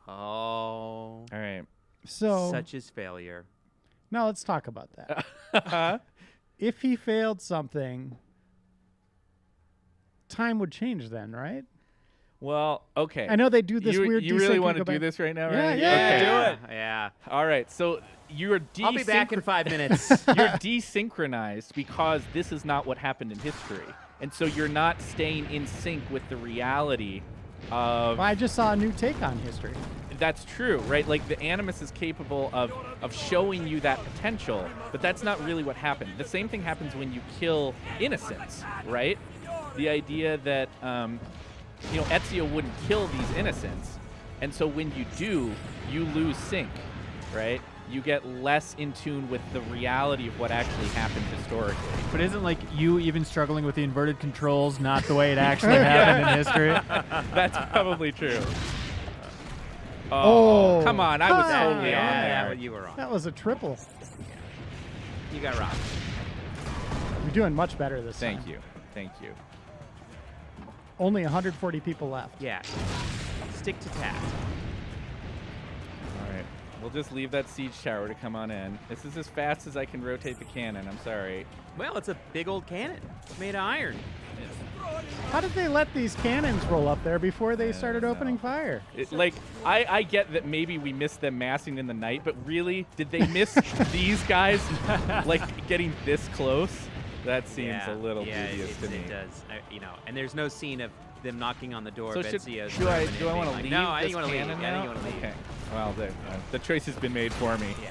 Oh. All right. So Such is failure. now let's talk about that. If he failed something, time would change then, right? Well, okay. I know they do this weird. You really desyncing want to go do back- this right now, Yeah, right? yeah. Okay. Do it. Yeah. All right. So you're I'll be back in 5 minutes. you're desynchronized because this is not what happened in history, and so you're not staying in sync with the reality of. Well, I just saw a new take on history. That's true, right? Like the Animus is capable of showing you that potential, but that's not really what happened. The same thing happens when you kill innocents, right? The idea that Ezio wouldn't kill these innocents, and so when you do, you lose sync, right? You get less in tune with the reality of what actually happened historically. But isn't like you even struggling with the inverted controls not the way it actually happened in history? That's probably true. Oh, come on! I was totally on yeah, there. you were wrong. That was a triple. You got robbed. You're doing much better this time. Thank you. Only 140 people left. Yeah. Stick to task. All right, we'll just leave that siege tower to come on in. This is as fast as I can rotate the cannon. I'm sorry. Well, it's a big old cannon. It's made of iron. How did they let these cannons roll up there before they started don't opening know. fire? I get that maybe we missed them massing in the night, but really, did they miss these guys like getting this close? That seems a little yeah, dubious to me. It does. And there's no scene of them knocking on the door So of should, Ezio's do I room and do I him want to being leave like, No, I this think you want to leave. cannon Yeah, I think now? you want to leave. Okay. Well, the choice has been made for me. Yeah.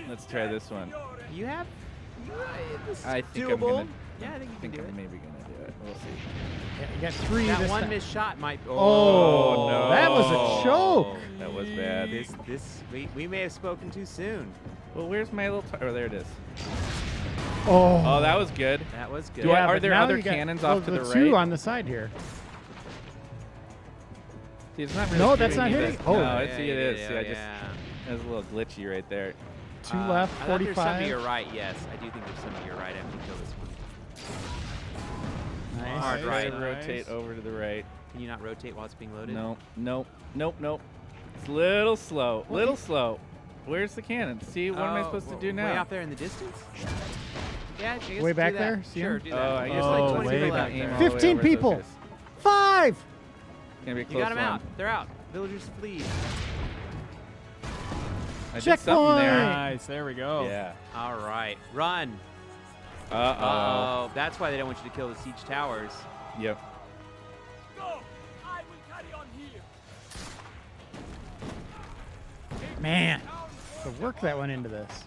Let's try this one. You have. This I think doable. I'm gonna. Yeah, I think you can do I'm it. maybe gonna do it. We'll see. Yeah, you got 3 That this one time. missed shot might. Oh, no. that was a choke. That was bad. We may have spoken too soon. Well, where's my little? Oh, there it is. Oh. Oh, that was good. That was good. Yeah, Are but there now other you got- cannons well, off to the right? 2 on the side here. See, it's not really No, that's shooting not me hitting. this- Oh. no, Yeah, see, it yeah, is. yeah, See, I just yeah. it was a little glitchy right there. 2 left, I thought there's some to 45. your right. Yes, I do think there's some to your right after you kill this one. Nice. Hard Try right. to rotate over to the right. Can you not rotate while it's being loaded? Nope. It's a little slow. Little slow. Where's the cannon? See, what am I supposed to do now? Way off there in the distance? Yeah, I guess Way do back that. there? See Sure, him? do that. Oh, I guess Oh, like 20 way people back out aim there. all the way 15 over, people. focus. 5. Gonna be a You close got them one. out. They're out. Villagers flee. I did Checkpoint. something there. Nice. There we go. Yeah. All right. Run. Uh-oh. Uh-oh. That's why they don't want you to kill the siege towers. Yep. Man, the work that went into this.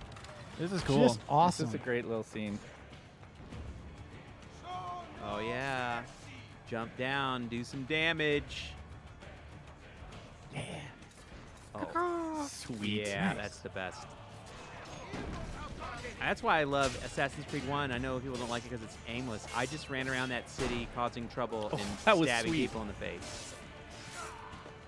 This is cool. Just awesome. This is a great little scene. Oh, yeah. Jump down. Do some damage. Yeah. Oh, Sweet. yeah, Nice. that's the best. That's why I love Assassin's Creed 1. I know people don't like it because it's aimless. I just ran around that city causing trouble and that was stabbing sweet. people in the face.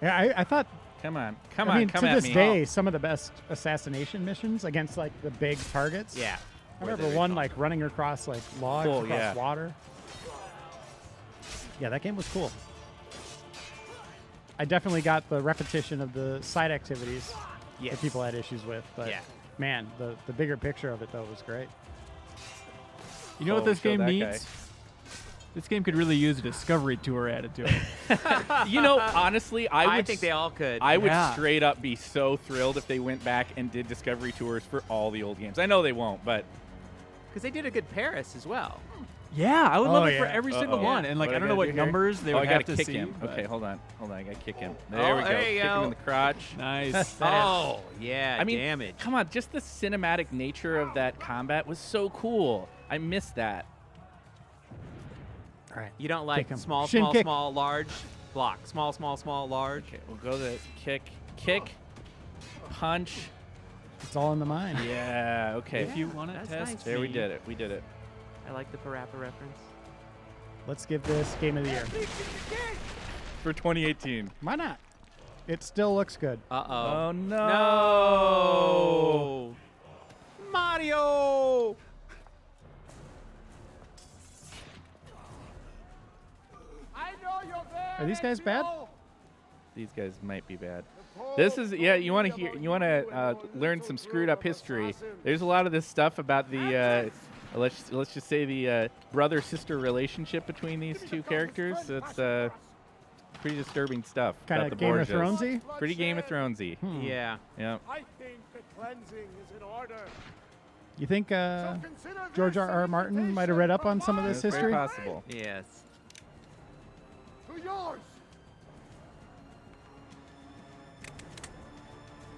Yeah, I thought. Come on. I Come mean, on. Come to at this me. day, some of the best assassination missions against like the big targets. Yeah. I remember one like running across like logs Cool, across yeah. water. Yeah, that game was cool. I definitely got the repetition of the side activities Yes. that people had issues with, but Yeah. man, the bigger picture of it though was great. You know what Oh, this show game that needs? guy. This game could really use a discovery tour added to it. You know, honestly, I would think they all could. I would Yeah. straight up be so thrilled if they went back and did discovery tours for all the old games. I know they won't, but Because they did a good Paris as well. Yeah, I would Oh, love it for yeah. every single Uh-oh. one. And like, What I I don't know gotta what do here? numbers they oh, would I have gotta to kick see. him. but- Okay, hold on. I gotta kick him. Oh, There we go. there you Kick him go. in the crotch. Nice. Oh, yeah, I mean, damage. come on, just the cinematic nature of that combat was so cool. I missed that. All right. You don't like Kick 'em. small, Shin small, kick. small, large, block. Small, small, small, large. Okay, we'll go to kick, punch. It's all in the mind. Yeah, okay. If you want to That's test nice. There we me- did it. We did it. I like the Parappa reference. Let's give this game of the year. For 2018. Why not? It still looks good. Uh-oh. Oh, no. No! Mario! Are these guys bad? These guys might be bad. This is, yeah, you want to learn some screwed up history. There's a lot of this stuff about the, let's just say the brother-sister relationship between these two characters. It's pretty disturbing stuff. Kind about of the Game of Borgias. Thronesy. Pretty Game of Thronesy. Yeah. Yeah. I think the cleansing is in order. You think So consider George this R.R. an Martin might have read up on some of this It's very history? possible. Yes. To yours.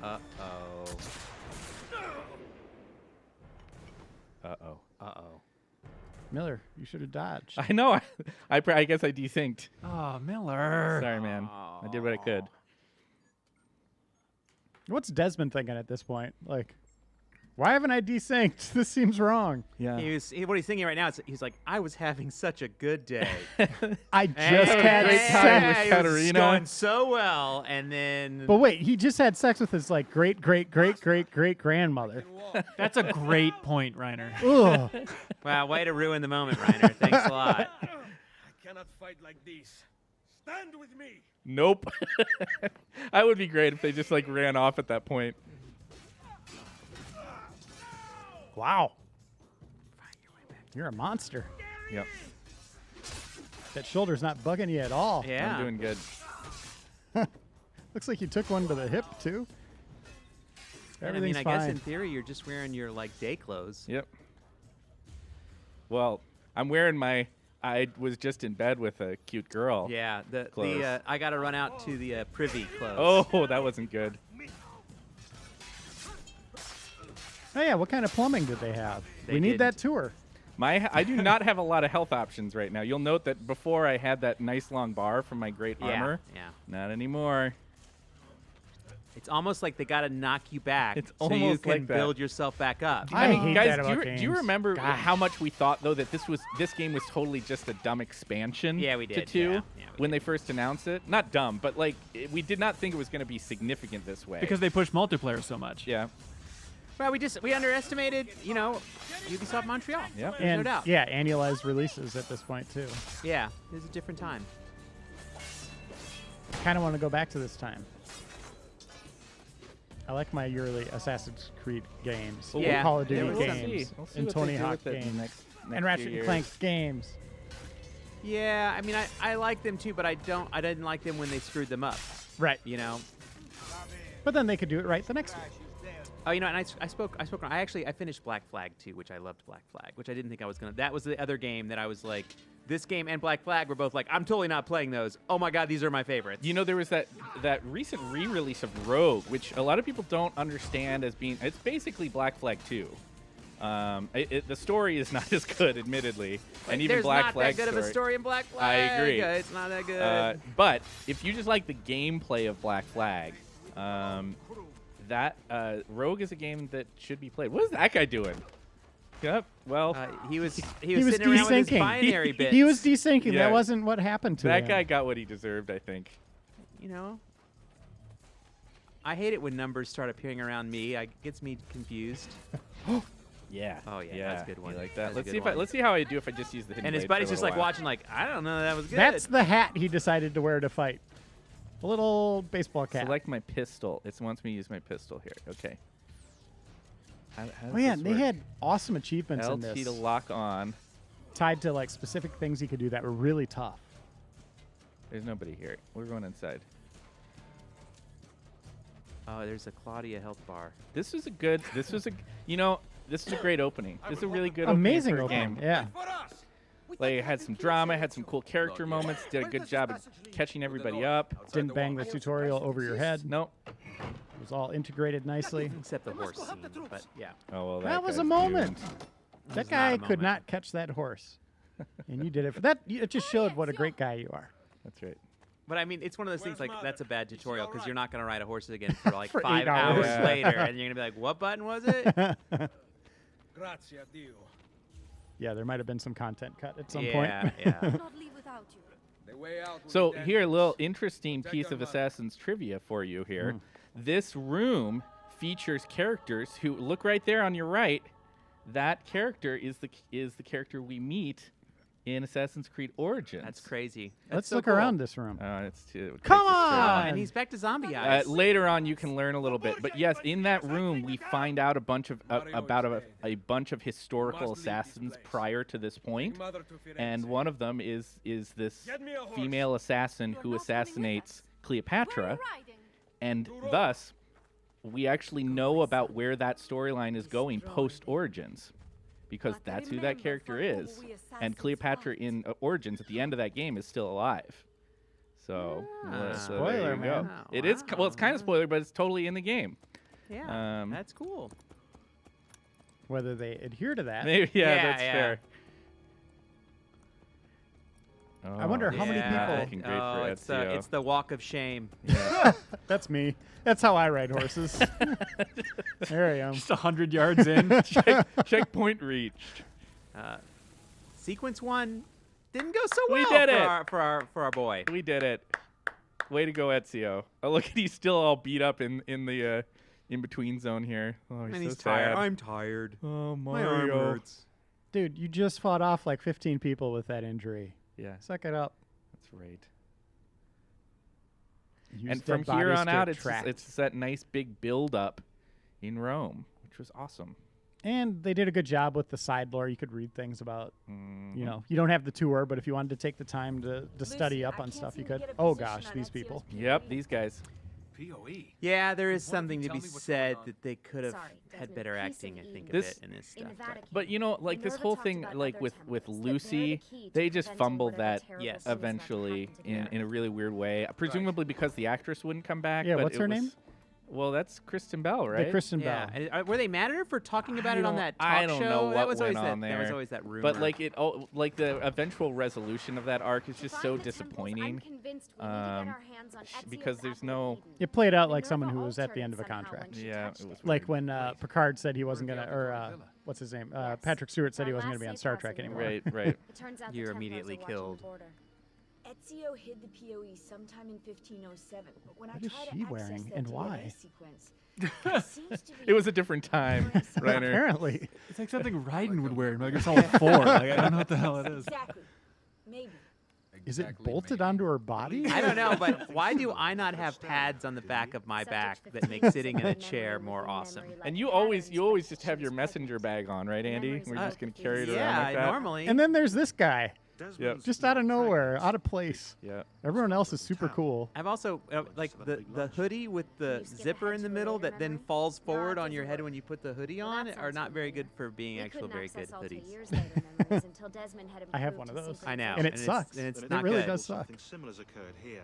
Uh-oh. Uh-oh. Uh-oh. Miller, you should have dodged. I know. I guess I desynced. Oh, Miller. Sorry, man. I did what I could. What's Desmond thinking at this point? Like, why haven't I desynced? This seems wrong. Yeah. What he's thinking right now is he's like, I was having such a good day. I just And- had great sex. time with it was Katarina. going so well, and then But wait, he just had sex with his like great grandmother. That's a great point, Reiner. Ugh. wow, way to ruin the moment, Reiner. Thanks a lot. I cannot fight like this. Stand with me. Nope. That would be great if they just like ran off at that point. Wow. You're a monster. Yep. That shoulder's not bugging you at all. Yeah. I'm doing good. Looks like you took one to the hip too. And I Everything's mean, I fine. guess in theory you're just wearing your like day clothes. Yep. Well, I'm wearing my. I was just in bed with a cute girl. Yeah, Clothes. I got to run out to the privy clothes. Oh, that wasn't good. Oh yeah, what kind of plumbing did they have? They We need didn't. that tour. I do not have a lot of health options right now. You'll note that before I had that nice long bar from my great armor. Yeah. Not anymore. It's almost like they got to knock you back It's so you almost can like that. build yourself back up. I hate guys, that about do you games. remember Gosh. how much we thought though that this game was totally just a dumb expansion? Yeah, we To did. 2 Yeah, we when they first announced it. Not dumb, but like we did not think it was going to be significant this way. Because they push multiplayer so much. yeah, Well, we underestimated, Ubisoft Montreal. yeah. There's And no doubt. yeah, annualized releases at this point too. Yeah, it was a different time. Kind of want to go back to this time. I like my yearly Assassin's Creed games, Well, Yeah, Call of there Duty was some- games, We'll see and what they Tony do Hawk with it in the games, next and few Ratchet and years. Clank games. Yeah, I mean, I like them too, but I didn't like them when they screwed them up. Right. But But then they could do it right the next week. Oh, and I finished Black Flag too, which I loved Black Flag, which I didn't think I was gonna. That was the other game that I was like, this game and Black Flag were both like, I'm totally not playing those. Oh my god, these are my favorites. There was that recent re-release of Rogue, which a lot of people don't understand as being. It's basically Black Flag 2. The story is not as good, admittedly, and even There's Black not Flag that good of a story in Black Flag. I agree. It's not that good. But if you just like the gameplay of Black Flag, that Rogue is a game that should be played. What is that guy doing? Yep. Well, He was He was sitting around with his desyncing. binary bits. He was desyncing. Yeah. That wasn't what happened to him. that guy got what he deserved, I think. I hate it when numbers start appearing around me. It gets me confused. Yeah. Oh, yeah, that's a good one. You like that? That's a Let's good see if one. let's see how I do if I just use the hidden And his blade for a buddy's just little like while. watching, like, I don't know, that was good. That's the hat he decided to wear to fight. A little baseball cap. Select my pistol. It wants me to use my pistol here. Okay. How does Oh yeah, this they work? had awesome achievements in LT this, to lock on. tied to like specific things he could do that were really tough. There's nobody here. We're going inside. Oh, there's a Claudia health bar. This is a great opening. This is a really good Amazing opening for a opening. game. Yeah. Like it had some drama, had some cool character moments, did a good job of catching everybody up. Didn't bang the tutorial over your head. Nope. It was all integrated nicely. Except the horse scene, but yeah. Oh well, That was guy's a moment. doomed. That was not guy a could moment. not catch that horse, and you did it for that. It just showed what a great guy you are. That's right. But I mean, it's one of those things like that's a bad tutorial because you're not going to ride a horse again for like For 5 8 hours hours. Yeah. later, and you're going to be like, what button was it? Grazie a Dio. Yeah, there might have been some content cut at some yeah, point. yeah. Not leave without you. The way out will So be here, a dangerous. little interesting Check piece your of map. Assassin's trivia for you here. Mm. This room features characters who look right there on your right. That character is the character we meet in Assassin's Creed Origins. That's crazy. Let's That's so look cool. around this room. It's too. Come Oh, on! and he's back to zombie Uh, eyes. later on, you can learn a little bit, but yes, in that room we find out a bunch of about a bunch of historical assassins prior to this point, Mother to Firenze. and one of them is this Get me a horse. female assassin who assassinates Cleopatra, Riding. and thus we actually know about where that storyline is going post Origins, because But that's who that remember, character for who is, we assassins and Cleopatra fight. in Origins at the end of that game is still alive. So, Ah. so there Spoiler, you go. man. It is well, it's kind of Wow. spoiler, but it's totally in the game. yeah, um, that's cool. Whether they adhere to that. Maybe, Yeah, that's yeah. fair. I wonder how many Yeah, people- Looking great oh, for it's, Ezio. it's the walk of shame. That's me. That's how I ride horses. There I am. Just 100 yards in. Checkpoint reached. Sequence 1 didn't go so We well did it. for our boy. We did it. Way to go, Ezio. Oh, look, he's still all beat up in the in between zone here. Oh, he's And so he's tired. sad. I'm tired. Oh, My arm Mario. hurts. Dude, you just fought off like 15 people with that injury. Yeah, Suck it up. that's right. Use And dead from here bodies on to out, attract. it's that nice big build up in Rome, which was awesome. And they did a good job with the side lore. You could read things about, Mm-hmm. you know, you don't have the tour, but if you wanted to take the time to study Lucy, up I on can't stuff, you seem to could. get a Oh position gosh, on these Ezio's people. Yep, these guys. POE. Yeah, there is Why don't something you to be tell me what's said going on? that they could have Sorry, had Desmond, better piece acting, of I think, a This- bit in this In stuff. the Vatican. But you know, like this Minerva whole talked thing, about like other with temples, that they're Lucy, the key to they just preventing fumbled whatever that terrible Yes. thing is about to eventually happen to them. in a really weird way. Presumably because the actress wouldn't come back. Yeah, but what's it her was- name? Well, that's Kristen Bell, right? The Kristen Yeah, Bell. and, were they mad at her for talking about I it on don't- that talk I don't show? know that what was went always on that. That was there. always that rumor. But like like the eventual resolution of that arc is To just find so the temples, disappointing. I'm convinced we need to get our hands on Ezio's because there's apple no- of Eden. It played out like Minerva someone who was at altered the end of a it somehow when contract. she Yeah, touched it was Like weird. when Picard said he wasn't We're gonna, going to or the villa. what's his name? Yes. Patrick Stewart said he Our wasn't gonna last be on safe Star house Trek in anymore. Right, right. It turns out You're the Templars immediately are watching killed. the border. Ezio hid the POE sometime in 1507, but when What I is tried to she access wearing their and DNA why? sequence, it seems to be It was a different time, Reiner. Apparently. It's like something Raiden would wear in Metal Gear Solid 4. Like, I don't know what the hell it is. exactly. Maybe. Is it Exactly, bolted maybe. onto her body? I don't know, but why do I not have pads on the back of my back that make sitting in a chair more awesome? And you always just have your messenger bag on, right, Andy? Memories We're of just gonna the carry it future. around Yeah, like that. normally. And then there's this guy, Yep. just out of nowhere, out of place. Yeah. Everyone else is super cool. I've also like the hoodie with the you skip zipper ahead in the to a middle later that then memory? falls No, it forward on your doesn't head work. when you put the hoodie Well, on that are sounds not very good familiar. for being We actual couldn't very good access Alta hoodies. years later memories until Desmond had I have improved one of his those. secret I know, And it it's- sucks. and it's It not really good. does suck. Something similar's occurred here.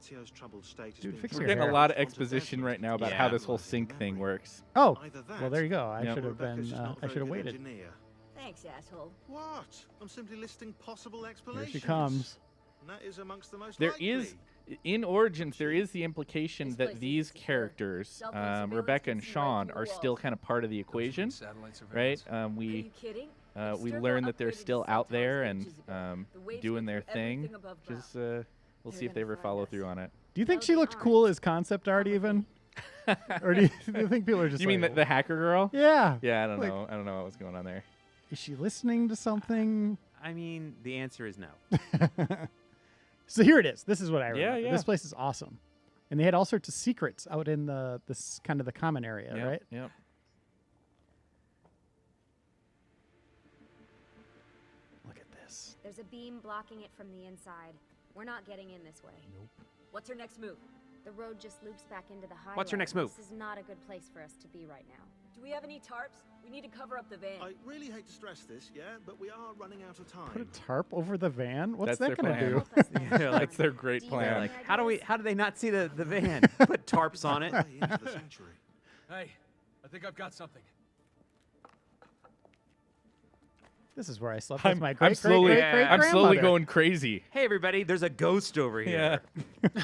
Ezio's troubled state has Dude, been fix We're your getting hair. a lot of onto exposition Desmond. right now about Yeah. how this whole sync thing works. Oh, Either well, that, there you go. I Yep. should have Rebecca's been. just not a I very should have good waited. engineer. Thanks, asshole. What? I'm simply listing possible Here explanations. she comes. And that is amongst the most There likely. is, in Origins, there is the implication This that place is these secure. characters, Cell-phone surveillance Rebecca can and see right Sean, through the are still walls. kind of part of the equation, Satellite right? surveillance. Are We you kidding? we External learn that they're upgraded still the out cell there towers and ages ago. The waves doing went their through thing. everything above ground. Just we'll They're see if they gonna ever find follow us. through on it. Do you think No, she they looked aren't. cool as concept art even? Or do you think people are just You mean like, the hacker girl? yeah. Yeah, I don't Like- know. I don't know what was going on there. Is she listening to something? I mean, the answer is no. So here it is. This is what I remember. Yeah. This place is awesome. And they had all sorts of secrets out in this kind of the common area, Yep, right? Yep. Look at this. There's a beam blocking it from the inside. We're not getting in this way. What's her next move? The road just loops back into the highway. What's your next move? This is not a good place for us to be right now. Do we have any tarps? We need to cover up the van. I really hate to stress this, yeah, but we are running out of time. Put a tarp over the van? What's That's that their going to plan. do? Help us then. They're like- That's their great Do you plan. have Like, any how do they not see the van? Put tarps on it. Way into the sanctuary. Hey, I think I've got something. This is where I slept I'm, with my I'm great slowly, great great I'm slowly grandmother. going crazy. Hey, everybody, there's a ghost over Yeah.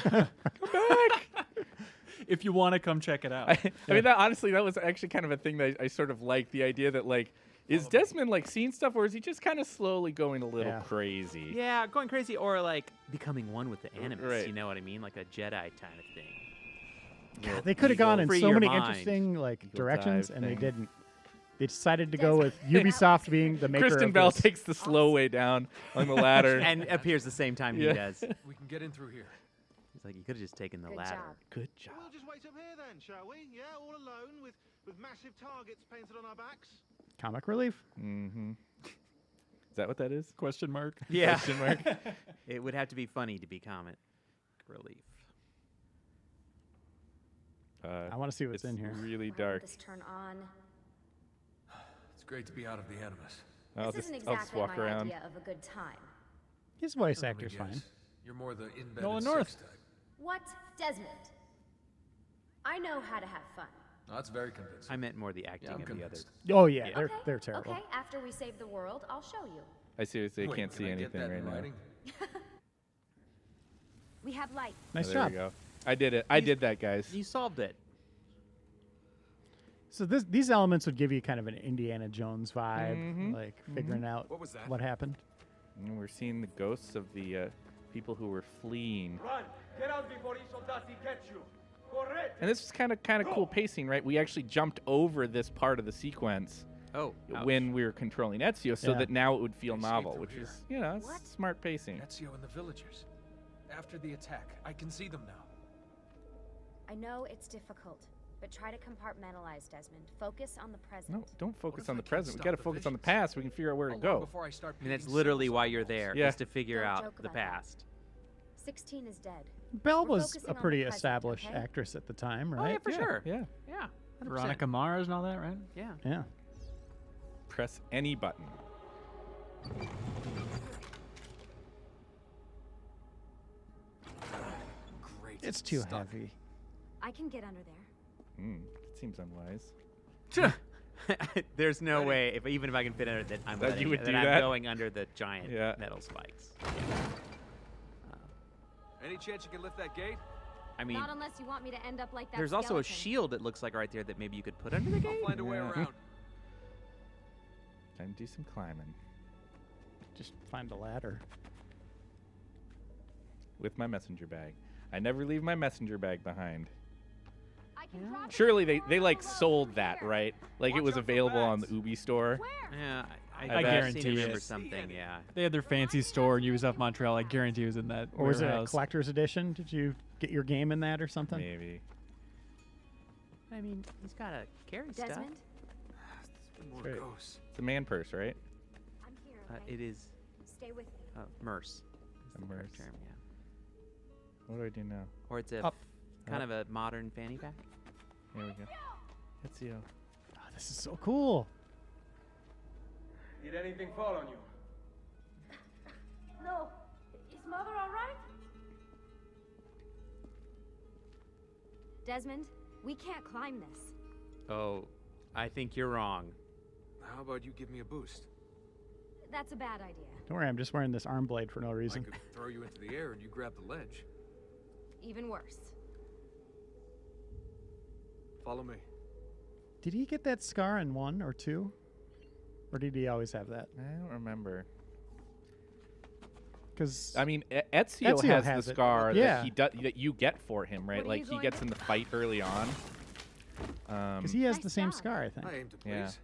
here. If you want to come check it out. I mean, that honestly, that was actually kind of a thing that I sort of liked. The idea that like, is Desmond like seeing stuff, or is he just kind of slowly going a little Yeah. crazy? Yeah, going crazy or like becoming one with the animus. Right. You know what I mean? Like a Jedi kind of thing. God, they could have gone in Free so your many mind. interesting like Eagle directions, dive and they thing. didn't. They decided to go with Ubisoft being the maker Kristen of Bell this. takes the slow way down on the ladder. And appears the same time Yeah. he does. We can get in through here. He's like, you could have just taken the Good ladder. job. Good job. We'll just wait up here then, shall we? Yeah, all alone with massive targets painted on our backs. Comic relief. Mm-hmm. Is that what that is? Question mark. Yeah. Question mark. It would have to be funny to be comic relief. I want to see what's it's in here. really Why dark. would this turn on? It's great to be out of the animus. I'll This just, isn't I'll just exactly walk my around. idea of a good time. His voice Let me actor's guess. fine. You're more the in-bed Nolan and North. sex type. What, Desmond? I know how to have fun. No, that's very convincing. I meant more the acting Yeah, I'm of the other. convinced. Oh yeah, Yeah. they're terrible. Okay, after we save the world, I'll show you. I seriously Wait, can't can see I get anything that right in now. writing? We have light. Nice Oh, there job. we go. I did it. I did that, guys. You solved it. So these elements would give you kind of an Indiana Jones vibe, Mhm. like figuring out What was that? what happened. And we're seeing the ghosts of the people who were fleeing. Run! Get out before Isoldati gets you! Correct! And this is kind of cool pacing, right? We actually jumped over this part of the sequence Oh, ouch. when we were controlling Ezio, so Yeah. that now it would feel Escape novel, through which here. is, you know, it's What? smart pacing. Ezio and the villagers. After the attack, I can see them now. I know it's difficult, but try to compartmentalize, Desmond. Focus on the present. No, don't focus if on I the can't present. We stop got to the focus on the visions? past. So we can figure out where to How long go. Before I start And that's painting literally symbols why on you're walls? there, Yeah. is to figure Don't out joke the about that. past. 16 is dead. Belle We're was focusing a on the pretty present, established okay? actress at the time, Oh, yeah, right? for sure. Yeah. Yeah. 100%. Veronica Mars and all that, right? Yeah. Yeah. Press any button. Great. It's too Stuck. heavy. I can get under there. It seems unwise. There's no way, even if I can fit under that, I'm, That you would do I'm that? going under the giant Yeah. metal spikes. Any chance you can lift that gate? I mean, Not unless you want me to end up like that. there's also a skeleton. shield it looks like right there that maybe you could put under the gate. I'll find a way Yeah. around. Time to do some climbing Just find a ladder. with my messenger bag. I never leave my messenger bag behind. I can drop it Surely down they like below sold through that, here. right? Like it Watch was out for available on the bats. Ubi store. Yeah, I I bet. guarantee seem to remember it. something. Yeah. They had their fancy store in Ubisoft Montreal. I guarantee it was in that Or was it a warehouse. collector's edition? Did you get your game in that or something? Maybe. I mean, he's got to carry stuff. Desmond, There's been more Great. ghosts. It's a man purse, right? I'm here. Okay? It is Stay with me. Merce. is the correct Merce. term, yeah. What do I do now? Or it's a Up. kind of a modern fanny pack. Here we go. Ezio. Oh, this is so cool. Did anything fall on you? No. Is Mother all right? Desmond, we can't climb this. Oh, I think you're wrong. How about you give me a boost? That's a bad idea. Don't worry, I'm just wearing this arm blade for no I reason. could throw you into the air and you grab the ledge. Even worse. Follow me. Did he get that scar in 1 or 2? Or did he always have that? I don't remember. Because I mean, Ezio has has the it. scar Yeah. that that you get for him, right? What are Like you he going gets to- in the fight early on. he has Nice the same job. scar, I think. I aim to Yeah. please.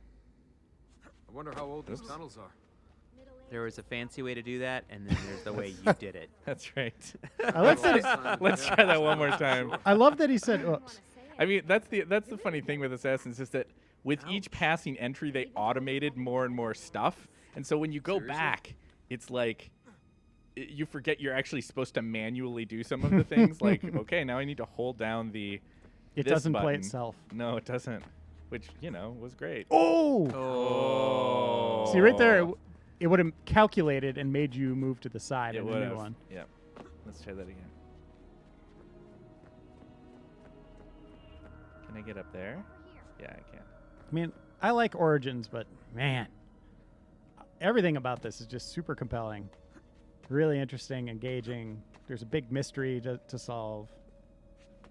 I wonder how old these tunnels are. There was a fancy way to do that, and then there's the way you did it. That's right. I like that. Let's try that one more time. I love that he said, I don't oops. wanna say it. I mean, that's the funny thing with Assassins is that with each passing entry, they automated more and more stuff, and so when you go Seriously? back, it's like you forget you're actually supposed to manually do some of the things. Like, okay, now I need to hold down the. It this doesn't play button. itself. No, it doesn't. Which was great. Oh! Oh. See, right there, it would have calculated and made you move to the side It in would the new have. one. Yeah. Let's try that again. Can I get up there? Yeah, I can. I mean, I like Origins, but man, everything about this is just super compelling. Really interesting, engaging. There's a big mystery to solve.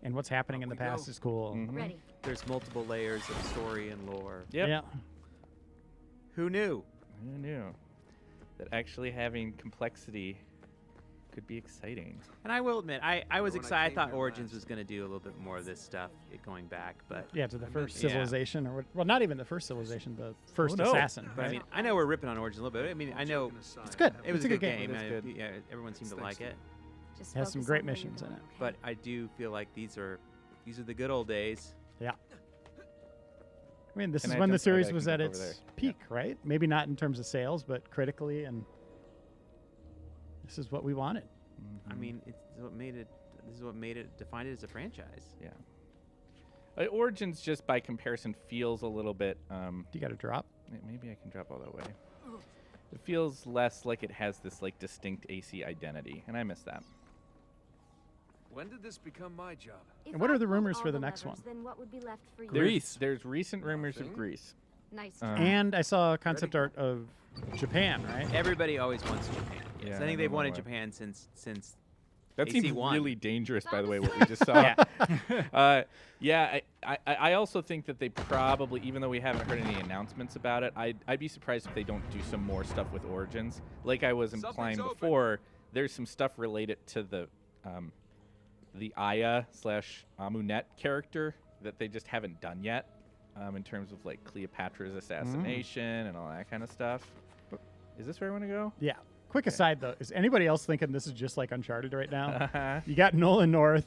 And what's happening in the we go. past is cool. Mhm. Ready. There's multiple layers of story and lore. Yep. Yeah. Who knew? Who knew that actually having complexity could be exciting? And I will admit, I was When I excited. I came thought here Origins last. was going to do a little bit more of this stuff going back, but Yeah, to the first yeah. civilization, or well, not even the first civilization, the first no. assassin. but I right? mean, I know we're ripping on Origins a little bit. I mean, I know It's good. it was It's a a good good game. game. It is good. Yeah, everyone seemed to like it. Just Has some focus great on where you're missions in going, it. okay? But I do feel like these are the good old days. Yeah. I mean, this Can is I when the jump- okay, series I was can at jump over its there. peak, right? Maybe not in terms of sales, but critically, and this is what we wanted. I mean, it's what made it. This is what made it defined it as a franchise. Yeah. Origins, just by comparison, feels a little bit. You got to drop. Maybe I can drop all that way. It feels less like it has this like distinct AC identity, and I miss that. When did this become my job? If And what I are the pulled rumors all for the next levers, one? Then what would be left for you? There's recent rumors of Nothing. Greece. Nice. And I saw concept art of Japan, right? Everybody always wants Japan. Yes. Yeah, I think no they've wanted more. Japan since That seems AC1. really dangerous, by the way, what we just saw. Yeah. I also think that they probably, even though we haven't heard any announcements about it, I'd be surprised if they don't do some more stuff with Origins. Like I was implying Something's before, there's some stuff related to the Aya/Amunet character that they just haven't done yet, in terms of like Cleopatra's assassination and all that kind of stuff. Is this where I want to go? Yeah. Quick aside, though, is anybody else thinking this is just like Uncharted right now? Uh-huh. You got Nolan North,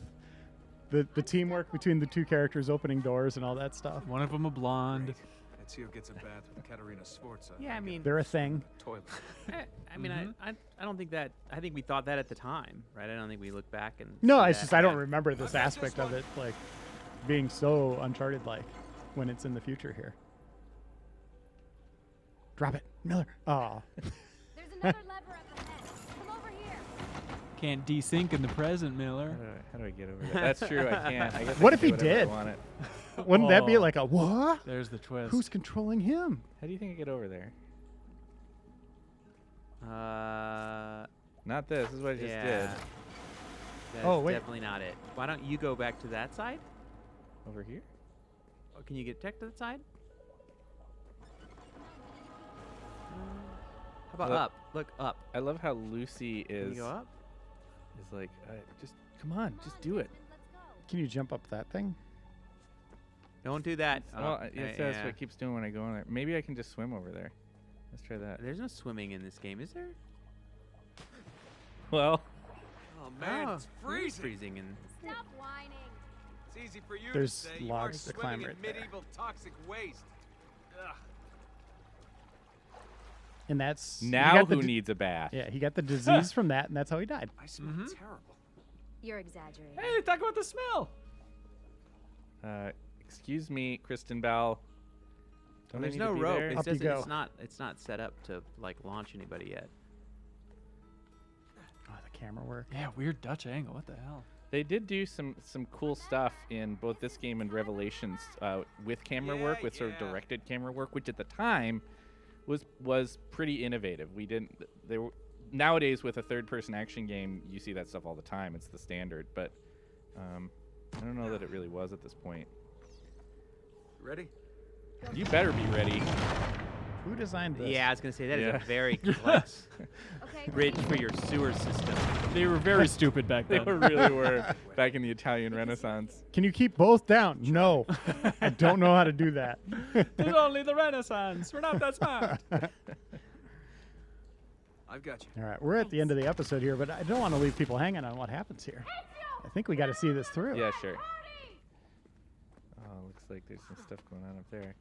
the teamwork between the two characters opening doors and all that stuff. One of them a blonde. Ezio gets a bath with Katerina Sforza. Yeah, I mean, They're a thing. Toilet. I mean, I don't think that. I think we thought that at the time, right? I don't think we look back and. No, see it's that. just I don't remember this aspect of it, like being so Uncharted-like when it's in the future here. Drop it, Miller. Oh, There's another lever up ahead. Come over here. Can't desync in the present, Miller. How do I get over that? That's true. I can't. I guess I What can if do he whatever I did? want it. wouldn't that be Oh. like a what? There's the twist. Who's controlling him? How do you think I get over there? Not this. This is what I just yeah. did. That's Oh, wait. definitely not it. Why don't you go back to that side? Over here? Oh, can you get tech to that side? How about Look. up? Look up. I love how Lucy Can is you go up? is like, just come on, just do it. Can you jump up that thing? Don't do that. Well, yeah, that's what it keeps doing when I go in there. Maybe I can just swim over there. Let's try that. There's no swimming in this game, is there? Well, Oh man, Oh, it's it is freezing. freezing and Stop whining. It's easy for you There's to say. You logs are to climb swimming right in there. medieval toxic waste. Ugh. And that's he now got the who di- needs a bath? Yeah, he got the disease from that, and that's how he died. I smell terrible. You're exaggerating. Hey, talk about the smell. Excuse me, Kristen Bell. Don't I there's need to no be rope. there? It Up you doesn't- go. It's not set up to like launch anybody yet. Oh, the camera work. Yeah, weird Dutch angle. What the hell? They did do some cool stuff in both this game and Revelations with camera work, with sort of Yeah. directed camera work, which at the time was pretty innovative. We didn't there were, nowadays with a third-person action game, you see that stuff all the time. It's the standard, but I don't know that it really was at this point. Ready? You better be ready. Who designed this? Yeah, I was gonna say that is Yeah. a very complex Okay. bridge for your sewer system. They were very stupid back They then. really were back in the Italian Renaissance. Can you keep both down? No. I don't know how to do that. There's only the Renaissance. We're not that smart. I've got you. All right, we're at the end of the episode here, but I don't want to leave people hanging on what happens here. I think we got to see this through. Yeah, sure. Oh, looks like there's some stuff going on up there.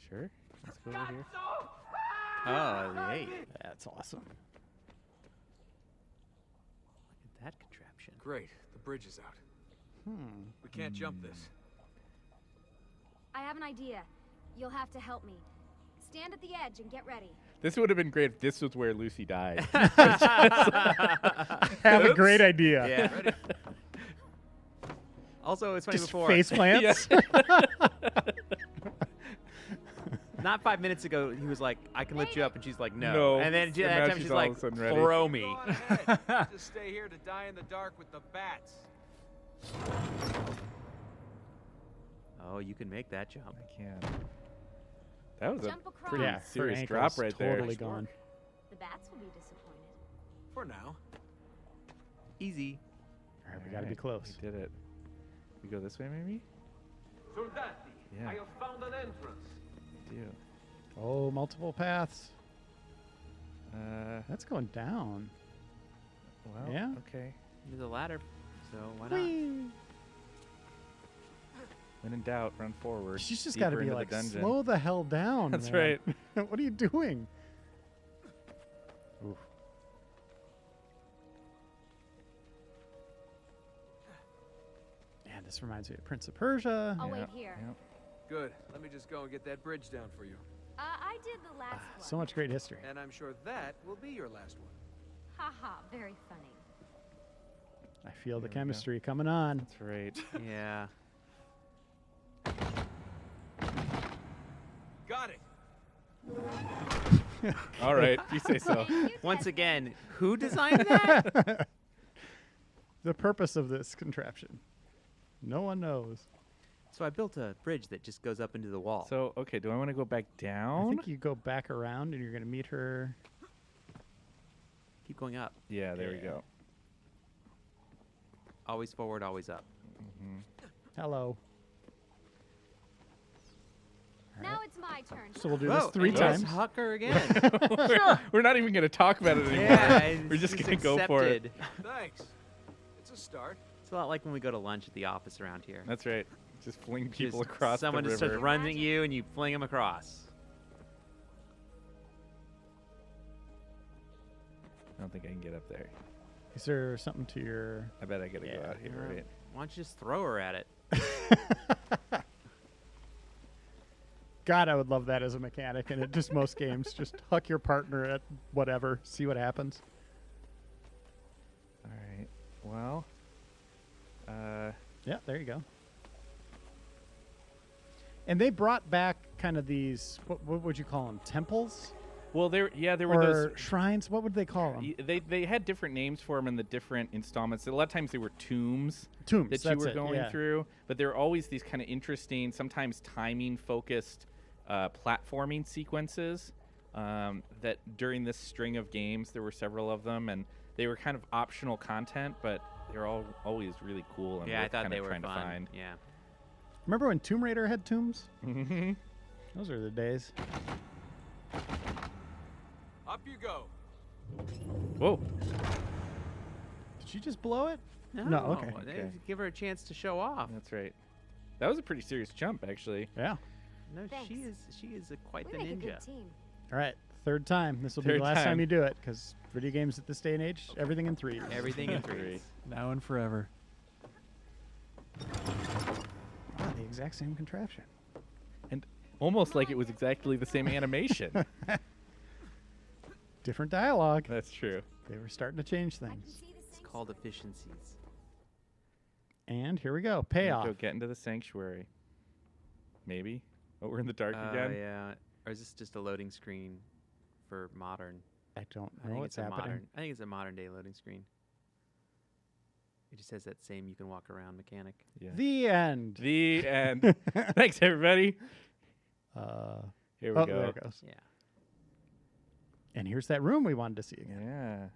Sure. Let's go over here. Oh, hey, That's awesome. look at that contraption. Great. The bridge is out. We can't jump this. I have an idea. You'll have to help me. Stand at the edge and get ready. This would have been great if this was where Lucy died. Have a great idea. Yeah. Ready? Also, it's funny Just before. face plants. Not 5 minutes ago, he was like, "I can lift you up," and she's like, "No." No. And then And that now time she's she's all of like, a sudden ready. "Throw me." Go on ahead. Just stay here to die in the dark with the bats. Oh, you can make that jump. I can. That was Jump a across. pretty Yeah, her serious ankle's drop right there. totally gone. The bats will be disappointed. For now. Easy. All right, we got to be close. We did it. We go this way, maybe? Soldati, Yeah. I have found an entrance. We do. Oh, multiple paths. Uh, That's going down. well, Yeah. okay. There's a ladder, so why not? Whee! When in doubt, run forward. She's just got to deeper be into the like, dungeon. slow the hell down. That's man. What are you doing? Oof. Man, this reminds me of Prince of Persia. I'll Yeah, wait here. yeah. Good. Let me just go and get that bridge down for you. I did the last one. So much great history. And I'm sure that will be your last one. Haha, very funny. I feel the There we go. chemistry coming on. That's right. Yeah. Got it. All right, if you say so. Thank you, Once Desmond. again, who designed that? The purpose of this contraption. No one knows. So I built a bridge that just goes up into the wall. So, okay, do I want to go back I down? think you go back around and you're going to meet her. Keep going up. Yeah, there we Yeah. go. Always forward, always up. Hello. Now it's my turn. So we'll do Whoa, this 3 and there's times. Hucker again. We're not even going to talk about it anymore. Yeah, We're just it's going to go for it. accepted. Thanks. It's a start. It's a lot like when we go to lunch at the office around here. That's right. Just fling people Just across someone the just river. starts running at you, and you fling them across. I don't think I can get up there. Is there something to your... I bet I gotta go out here, right? Why don't you just throw her at it? God, I would love that as a mechanic, and just most games, just huck your partner at whatever, see what happens. All right. Well. Yeah, there you go. And they brought back kind of these, what would you call them, temples? Well, there were or those shrines? What would they call them? They had different names for them in the different installments. A lot of times they were tombs. Tombs, that you that's were it, going yeah. through, but there were always these kind of interesting, sometimes timing-focused platforming sequences. That during this string of games, there were several of them, and they were kind of optional content, but they were all always really cool. And Yeah, I worth thought kind they of were trying fun. to find. Yeah. Remember when Tomb Raider had tombs? Mm-hmm. Those are the days. Up you go. Whoa! Did she just blow it? No, okay. Okay. Give her a chance to show off. That's right. That was a pretty serious jump, actually. Yeah. No, Thanks. she is quite We the make a ninja. good team. All right, third time. This will be Third the last time time. you do it, because video games at this day and age, everything in threes. Everything in threes. Now and forever. Wow, the exact same contraption. And almost like it was exactly the same animation. Different dialogue. That's true. They were starting to change things. It's called efficiencies. And here we go. We'll Payoff. Go get into the sanctuary. Maybe. Oh, we're in the dark Oh again. yeah. Or is this just a loading screen for modern? I don't I know think what's it's a happening. modern. I think it's a modern day loading screen. It just has that same you can walk around mechanic. Yeah. The end. The end. Thanks, everybody. Here we Oh, go. there it goes. Yeah. And here's that room we wanted to see again. Yeah.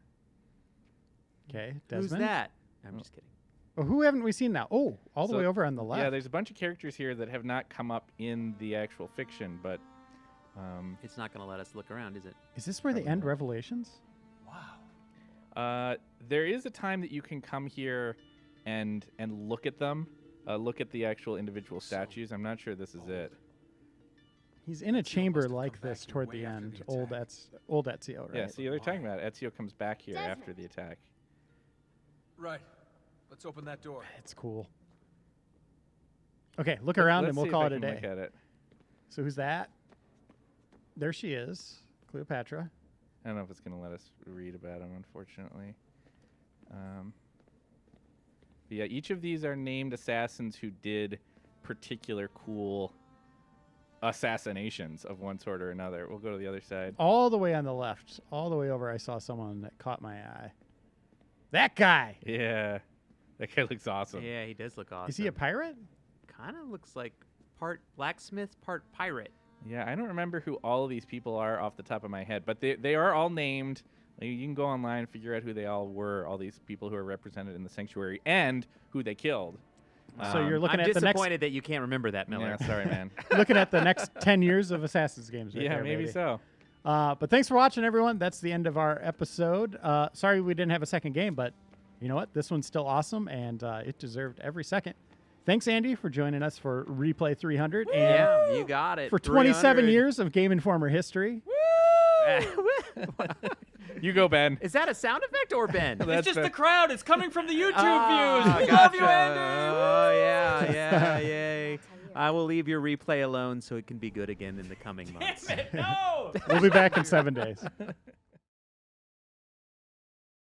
Okay, Desmond. Who's that? I'm just kidding. Oh, who haven't we seen now? Oh, all the So, way over on the left. Yeah, there's a bunch of characters here that have not come up in the actual fiction, but It's not going to let us look around, is it? Is this where they end Revelations? there is a time that you can come here and look at them, look at the actual individual statues. I'm not sure this is it. He's in a chamber like this toward the end. Old Ezio, right? Yeah, see, they're talking about it. Ezio comes back here after the attack. Right. Let's open that door. It's cool. Okay, look around and we'll see if call I it a can day. Look at it. So who's that? There she is, Cleopatra. I don't know if it's going to let us read about them, unfortunately. But yeah, each of these are named assassins who did particular cool assassinations of one sort or another. We'll go to the other side. All the way on the left, all the way over, I saw someone that caught my eye. That guy! Yeah, that guy looks awesome. Yeah, he does look awesome. Is he a pirate? Kind of looks like part blacksmith, part pirate. Yeah, I don't remember who all of these people are off the top of my head, but they are all named. Like, you can go online and figure out who they all were, all these people who are represented in the sanctuary, and who they killed. So you're looking I'm at the next. disappointed that you can't remember that, Miller. Yeah, sorry, man. Looking at the next 10 years of Assassin's games. Right Yeah, there, maybe baby. so. But thanks for watching, everyone. That's the end of our episode. Sorry we didn't have a second game, but you know what? This one's still awesome, and it deserved every second. Thanks, Andy, for joining us for Replay 300. And Yeah, you got it. for 27 300. years of Game Informer history. You go, Ben. Is that a sound effect or Ben? It's just the crowd. It's coming from the YouTube Ah, views. We love you, gotcha. Andy. Oh, yeah, yay. I will leave your replay alone so it can be good again in the coming months. Damn it, no. We'll be back in 7 days.